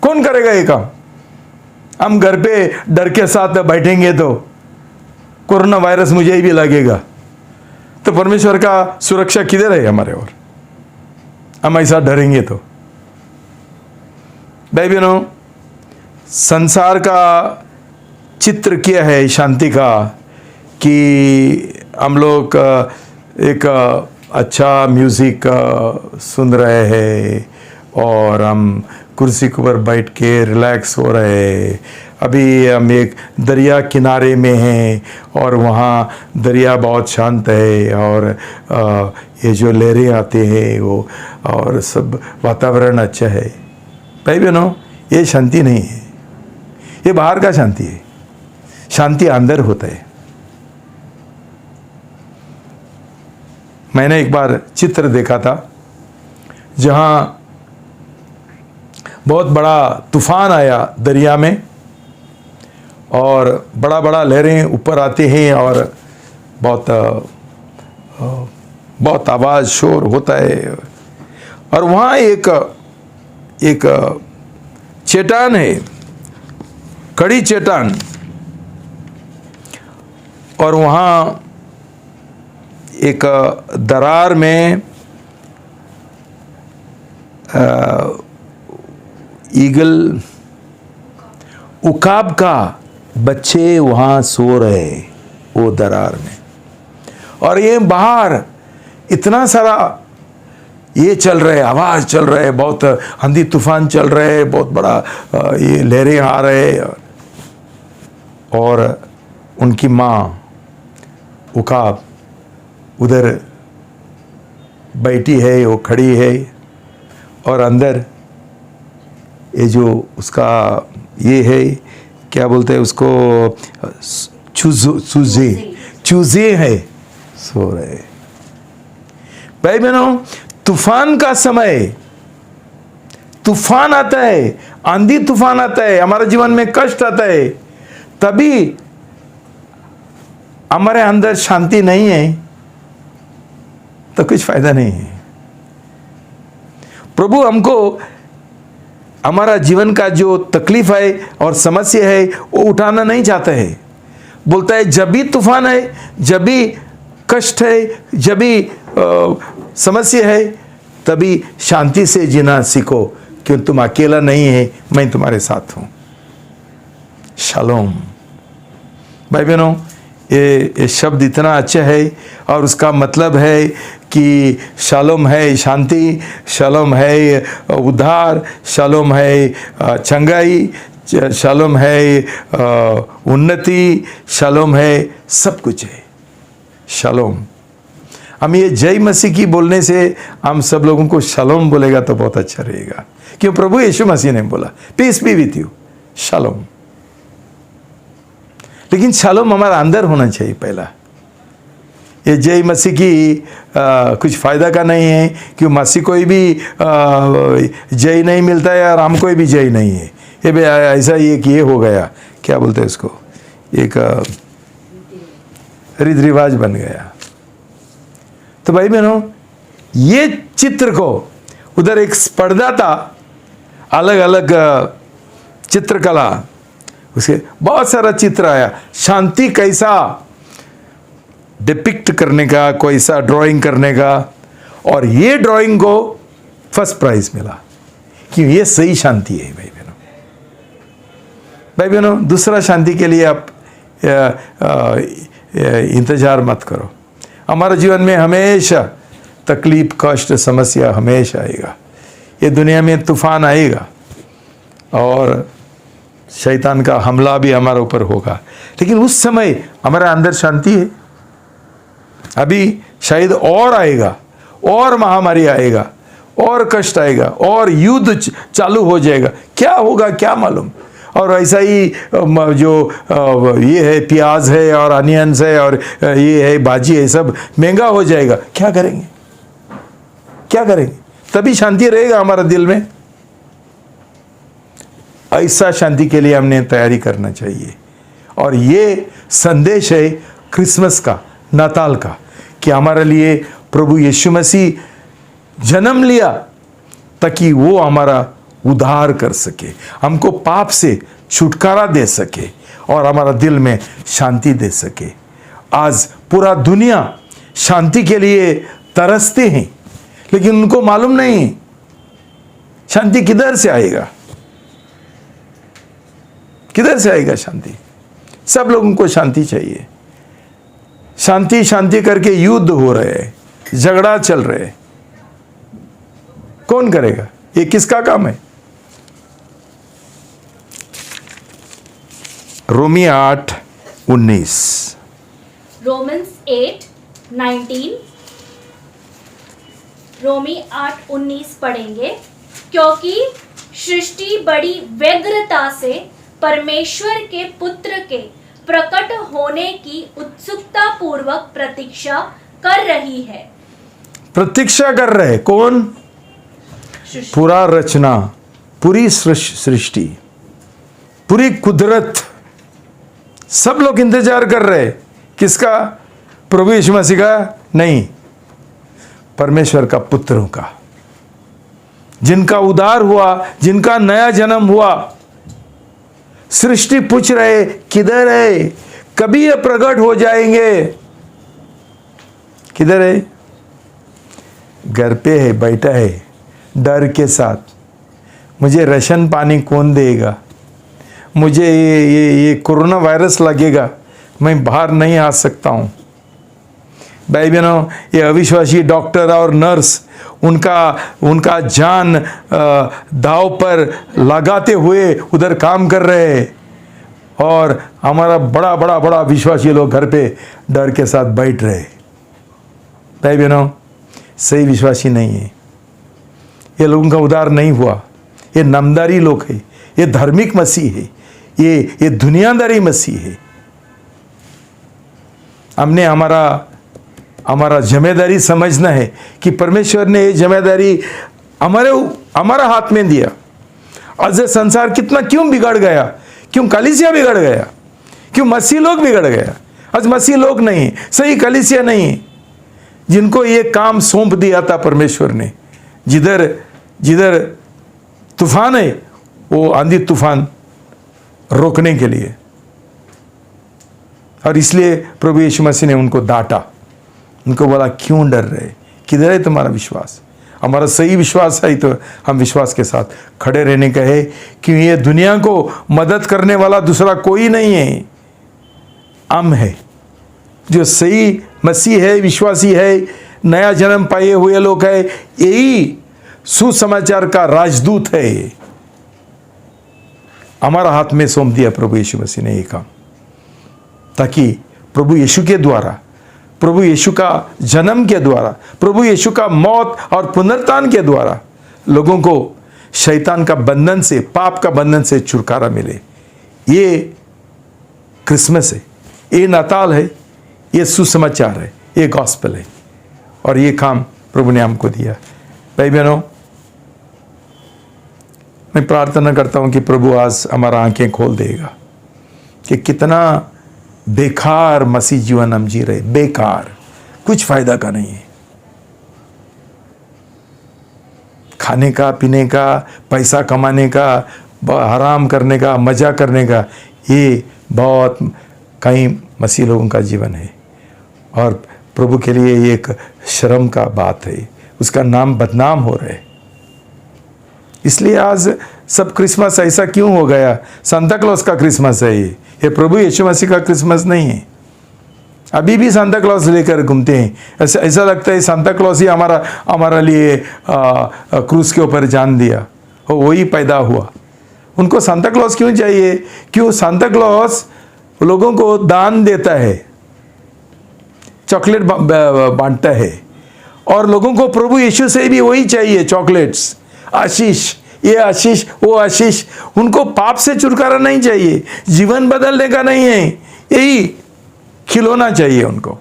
कौन करेगा ये काम? हम घर पे डर के साथ बैठेंगे तो कोरोना वायरस मुझे ही भी लगेगा, तो परमेश्वर का सुरक्षा किधर है हमारे? और हम ऐसा डरेंगे तो। भाई बहनों, संसार का चित्र क्या है शांति का, कि हम लोग एक अच्छा म्यूजिक सुन रहे हैं और हम कुर्सी के ऊपर बैठ के रिलैक्स हो रहे हैं। अभी हम एक दरिया किनारे में हैं और वहाँ दरिया बहुत शांत है, और ये जो लहरें आते हैं वो, और सब वातावरण अच्छा है। भाई बहनों, ये शांति नहीं है, ये बाहर का शांति है। शांति अंदर होता है। मैंने एक बार चित्र देखा था जहाँ बहुत बड़ा तूफान आया दरिया में, और बड़ा बड़ा लहरें ऊपर आते हैं और बहुत आवाज़ शोर होता है। और वहाँ एक चट्टान है, कड़ी चट्टान, और वहाँ एक दरार में ईगल, उकाब का बच्चे वहाँ सो रहे वो दरार में, और ये बाहर इतना सारा ये चल रहे, आवाज़ चल रहे, बहुत आंधी तूफान चल रहे, बहुत बड़ा ये लहरें आ रहे, और उनकी माँ उकाब उधर बैठी है, वो खड़ी है, और अंदर ये जो उसका ये है, क्या बोलते हैं उसको, चूजे है, सो रहे। भाई बहनों, तूफान का समय, तूफान आता है, आंधी तूफान आता है, हमारे जीवन में कष्ट आता है, तभी हमारे अंदर शांति नहीं है तो कुछ फायदा नहीं है। प्रभु हमको हमारा जीवन का जो तकलीफ है और समस्या है वो उठाना नहीं चाहता है। बोलता है जब भी तूफान है, जब भी कष्ट है, जब भी समस्या है, तभी शांति से जीना सीखो, क्यों तुम अकेला नहीं है, मैं तुम्हारे साथ हूँ। शालोम। भाई बहनों, ये शब्द इतना अच्छा है, और उसका मतलब है कि शालोम है शांति, शालोम है उद्धार, शालोम है चंगाई, शालोम है उन्नति, शालोम है सब कुछ है। शालोम। हम ये जय मसीह की बोलने से हम सब लोगों को शालोम बोलेगा तो बहुत अच्छा रहेगा, क्यों प्रभु यीशु मसीह ने बोला पीस बी विथ यू, शालोम। लेकिन शालोम हमारा अंदर होना चाहिए पहला। ये जय मसीह की कुछ फ़ायदा का नहीं है, कि मसीह कोई भी जय नहीं मिलता है और हम कोई भी जय नहीं है। ये भी ऐसा ये कि ये हो गया, क्या बोलते हैं उसको, एक रीति रिवाज बन गया। तो भाई बहनों, ये चित्र को उधर एक स्पर्धा था, अलग अलग चित्रकला, उसके बहुत सारा चित्र आया, शांति कैसा डिपिक्ट करने का, कोई सा ड्राइंग करने का, और ये ड्राइंग को फर्स्ट प्राइज मिला, कि ये सही शांति है। भाई बहनों, भाई बहनों, दूसरा शांति के लिए आप इंतजार मत करो। हमारे जीवन में हमेशा तकलीफ, कष्ट, समस्या हमेशा आएगा। ये दुनिया में तूफान आएगा और शैतान का हमला भी हमारे ऊपर होगा, लेकिन उस समय हमारे अंदर शांति है। अभी शायद और आएगा, और महामारी आएगा, और कष्ट आएगा, और युद्ध चालू हो जाएगा, क्या होगा क्या मालूम। और ऐसा ही जो ये है प्याज है और अनियंस है और ये है भाजी है, सब महंगा हो जाएगा, क्या करेंगे, क्या करेंगे? तभी शांति रहेगा हमारा दिल में। ऐसा शांति के लिए हमने तैयारी करना चाहिए, और ये संदेश है क्रिसमस का, नाताल का, कि हमारे लिए प्रभु यीशु मसीह जन्म लिया ताकि वो हमारा उद्धार कर सके, हमको पाप से छुटकारा दे सके और हमारा दिल में शांति दे सके। आज पूरा दुनिया शांति के लिए तरसते हैं, लेकिन उनको मालूम नहीं शांति किधर से आएगा, किधर से आएगा शांति। सब लोगों को शांति चाहिए। शांति शांति करके युद्ध हो रहे हैं, झगड़ा चल रहे हैं, कौन करेगा? ये किसका काम है? रोमी 8:19, रोमन्स 8:19, रोमी 8:19 पढ़ेंगे। क्योंकि सृष्टि बड़ी व्यग्रता से परमेश्वर के पुत्र के प्रकट होने की उत्सुकता पूर्वक प्रतीक्षा कर रही है। प्रतीक्षा कर रहे कौन? पूरा रचना, पूरी सृष्टि, पूरी कुदरत, सब लोग इंतजार कर रहे। किसका? प्रभु यीशु मसीह का नहीं, परमेश्वर का पुत्रों का, जिनका उद्धार हुआ, जिनका नया जन्म हुआ। सृष्टि पूछ रहे किधर है, कभी ये प्रकट हो जाएंगे? किधर है? घर पे है, बैठा है डर के साथ, मुझे राशन पानी कौन देगा, मुझे ये कोरोना वायरस लगेगा, मैं बाहर नहीं आ सकता हूँ। भाई बहनों, ये अविश्वासी डॉक्टर और नर्स उनका जान दाव पर लगाते हुए उधर काम कर रहे हैं, और हमारा बड़ा बड़ा बड़ा विश्वासी लोग घर पे डर के साथ बैठ रहे। भाई बहनों, सही विश्वासी नहीं है, ये लोगों का उद्धार नहीं हुआ। ये नामदारी लोग है, ये धार्मिक मसीह है, ये दुनियादारी मसीह है। हमने हमारा जिम्मेदारी समझना है कि परमेश्वर ने ये जिम्मेदारी हमारा हाथ में दिया। आज ये संसार कितना क्यों बिगड़ गया, क्यों कलीसिया बिगड़ गया, क्यों मसीह लोग बिगड़ गया। आज मसीह लोग नहीं, सही कलीसिया नहीं, जिनको ये काम सौंप दिया था परमेश्वर ने। जिधर तूफान है वो आंधी तूफान रोकने के लिए, और इसलिए प्रभु यीशु मसीह ने उनको डांटा, उनको बोला क्यों डर रहे, किधर है तुम्हारा विश्वास? हमारा सही विश्वास है तो हम विश्वास के साथ खड़े रहने का है, कि ये दुनिया को मदद करने वाला दूसरा कोई नहीं है, हम है जो सही मसीह है, विश्वासी है, नया जन्म पाए हुए लोग है, यही सुसमाचार का राजदूत है। हमारा हाथ में सौंप दिया प्रभु यीशु मसीह ने ये काम, ताकि प्रभु यीशु के द्वारा, प्रभु यीशु का जन्म के द्वारा, प्रभु यीशु का मौत और पुनरुत्थान के द्वारा लोगों को शैतान का बंधन से, पाप का बंधन से छुटकारा मिले। ये क्रिसमस है, ये नाताल है, ये सुसमाचार है, ये गॉस्पेल है, और ये काम प्रभु ने हमको दिया। भाई बहनों, मैं प्रार्थना करता हूं कि प्रभु आज हमारा आंखें खोल देगा कि कितना बेकार मसीह जीवन हम जी रहे, बेकार, कुछ फायदा का नहीं है। खाने का, पीने का, पैसा कमाने का, आराम करने का, मजा करने का, ये बहुत कई मसीह लोगों का जीवन है, और प्रभु के लिए ये एक शर्म का बात है, उसका नाम बदनाम हो रहा है। इसलिए आज सब क्रिसमस ऐसा क्यों हो गया? सांता क्लॉज का क्रिसमस है ये प्रभु यीशु मसीह का क्रिसमस नहीं है। अभी भी सांता क्लॉज लेकर घूमते हैं, ऐसा लगता है सांता क्लॉज ही हमारा लिए क्रूस के ऊपर जान दिया, वही पैदा हुआ। उनको सांता क्लॉज क्यों चाहिए? क्यों? सांता क्लॉज लोगों को दान देता है, चॉकलेट बांटता है, और लोगों को प्रभु यीशु से भी वही चाहिए, चॉकलेट्स, आशीष, ये आशीष, वो आशीष। उनको पाप से छुटकारा नहीं चाहिए, जीवन बदलने का नहीं है, यही खिलौना चाहिए उनको,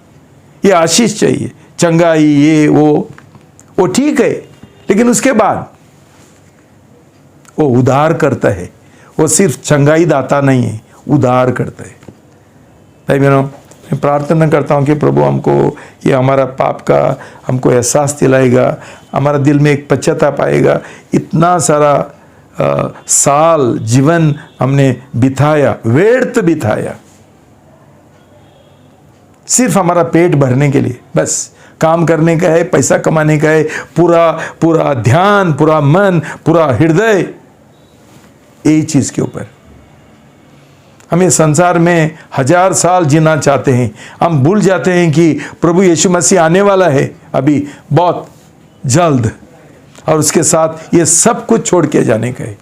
ये आशीष चाहिए, चंगाई, ये वो ठीक है, लेकिन उसके बाद वो उद्धार करता है। वो सिर्फ चंगाई दाता नहीं है, उद्धार करता है। भाई बहनों, मैं प्रार्थना करता हूँ कि प्रभु हमको ये हमारा पाप का हमको एहसास दिलाएगा, हमारा दिल में एक पश्चाताप आएगा। इतना सारा साल जीवन हमने बिताया, व्यर्थ बिताया, सिर्फ हमारा पेट भरने के लिए, बस काम करने का है, पैसा कमाने का है, पूरा ध्यान, पूरा मन, पूरा हृदय यही चीज के ऊपर। हम इस संसार में 1000 साल जीना चाहते हैं, हम भूल जाते हैं कि प्रभु यीशु मसीह आने वाला है अभी बहुत जल्द, और उसके साथ ये सब कुछ छोड़ के जाने का है।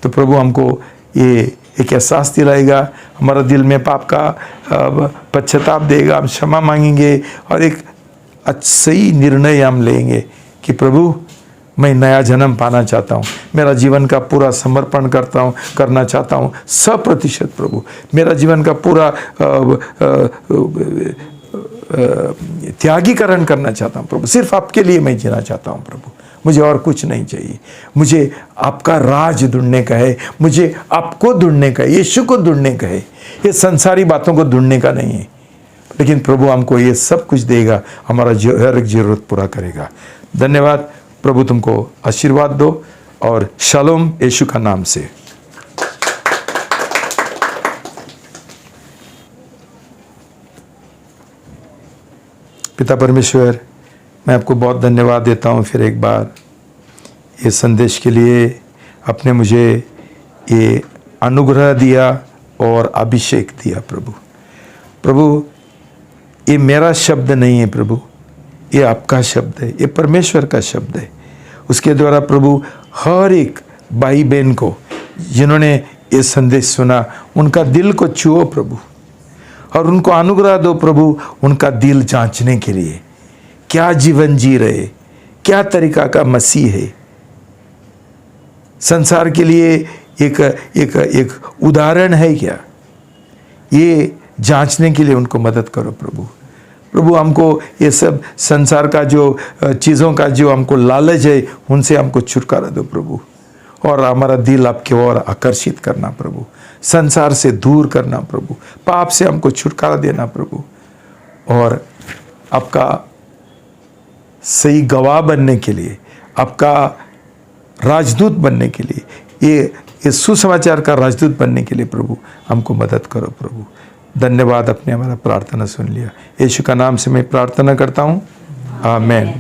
तो प्रभु हमको ये एक एहसास दिलाएगा, हमारा दिल में पाप का पश्चाताप देगा, हम क्षमा मांगेंगे और एक सही निर्णय हम लेंगे कि प्रभु मैं नया जन्म पाना चाहता हूँ, मेरा जीवन का पूरा समर्पण करना चाहता हूँ 100%। प्रभु मेरा जीवन का पूरा त्यागीकरण करना चाहता हूँ प्रभु, सिर्फ आपके लिए मैं जीना चाहता हूँ प्रभु, मुझे और कुछ नहीं चाहिए। मुझे आपका राज ढूंढने का है, मुझे आपको ढूंढने का है, यीशु को ढूंढने का है, ये संसारी बातों को ढूंढने का नहीं है। लेकिन प्रभु हमको ये सब कुछ देगा, हमारा हर एक जरूरत पूरा करेगा। धन्यवाद प्रभु, तुमको आशीर्वाद दो और शालोम यीशु का नाम से। पिता परमेश्वर, मैं आपको बहुत धन्यवाद देता हूँ फिर एक बार ये संदेश के लिए। आपने मुझे ये अनुग्रह दिया और अभिषेक दिया प्रभु। प्रभु ये मेरा शब्द नहीं है प्रभु, ये आपका शब्द है, ये परमेश्वर का शब्द है। उसके द्वारा प्रभु हर एक भाई बहन को जिन्होंने ये संदेश सुना, उनका दिल को छुओ प्रभु, और उनको अनुग्रह दो प्रभु, उनका दिल जांचने के लिए क्या जीवन जी रहे, क्या तरीका का मसीह है, संसार के लिए एक उदाहरण है क्या, ये जांचने के लिए उनको मदद करो प्रभु। प्रभु हमको ये सब संसार का जो चीज़ों का जो हमको लालच है, उनसे हमको छुटकारा दो प्रभु, और हमारा दिल आपके ओर आकर्षित करना प्रभु, संसार से दूर करना प्रभु, पाप से हमको छुटकारा देना प्रभु, और आपका सही गवाह बनने के लिए, आपका राजदूत बनने के लिए, ये सुसमाचार का राजदूत बनने के लिए प्रभु हमको मदद करो प्रभु। धन्यवाद, आपने हमारा प्रार्थना सुन लिया। यीशु का नाम से मैं प्रार्थना करता हूँ, आमीन।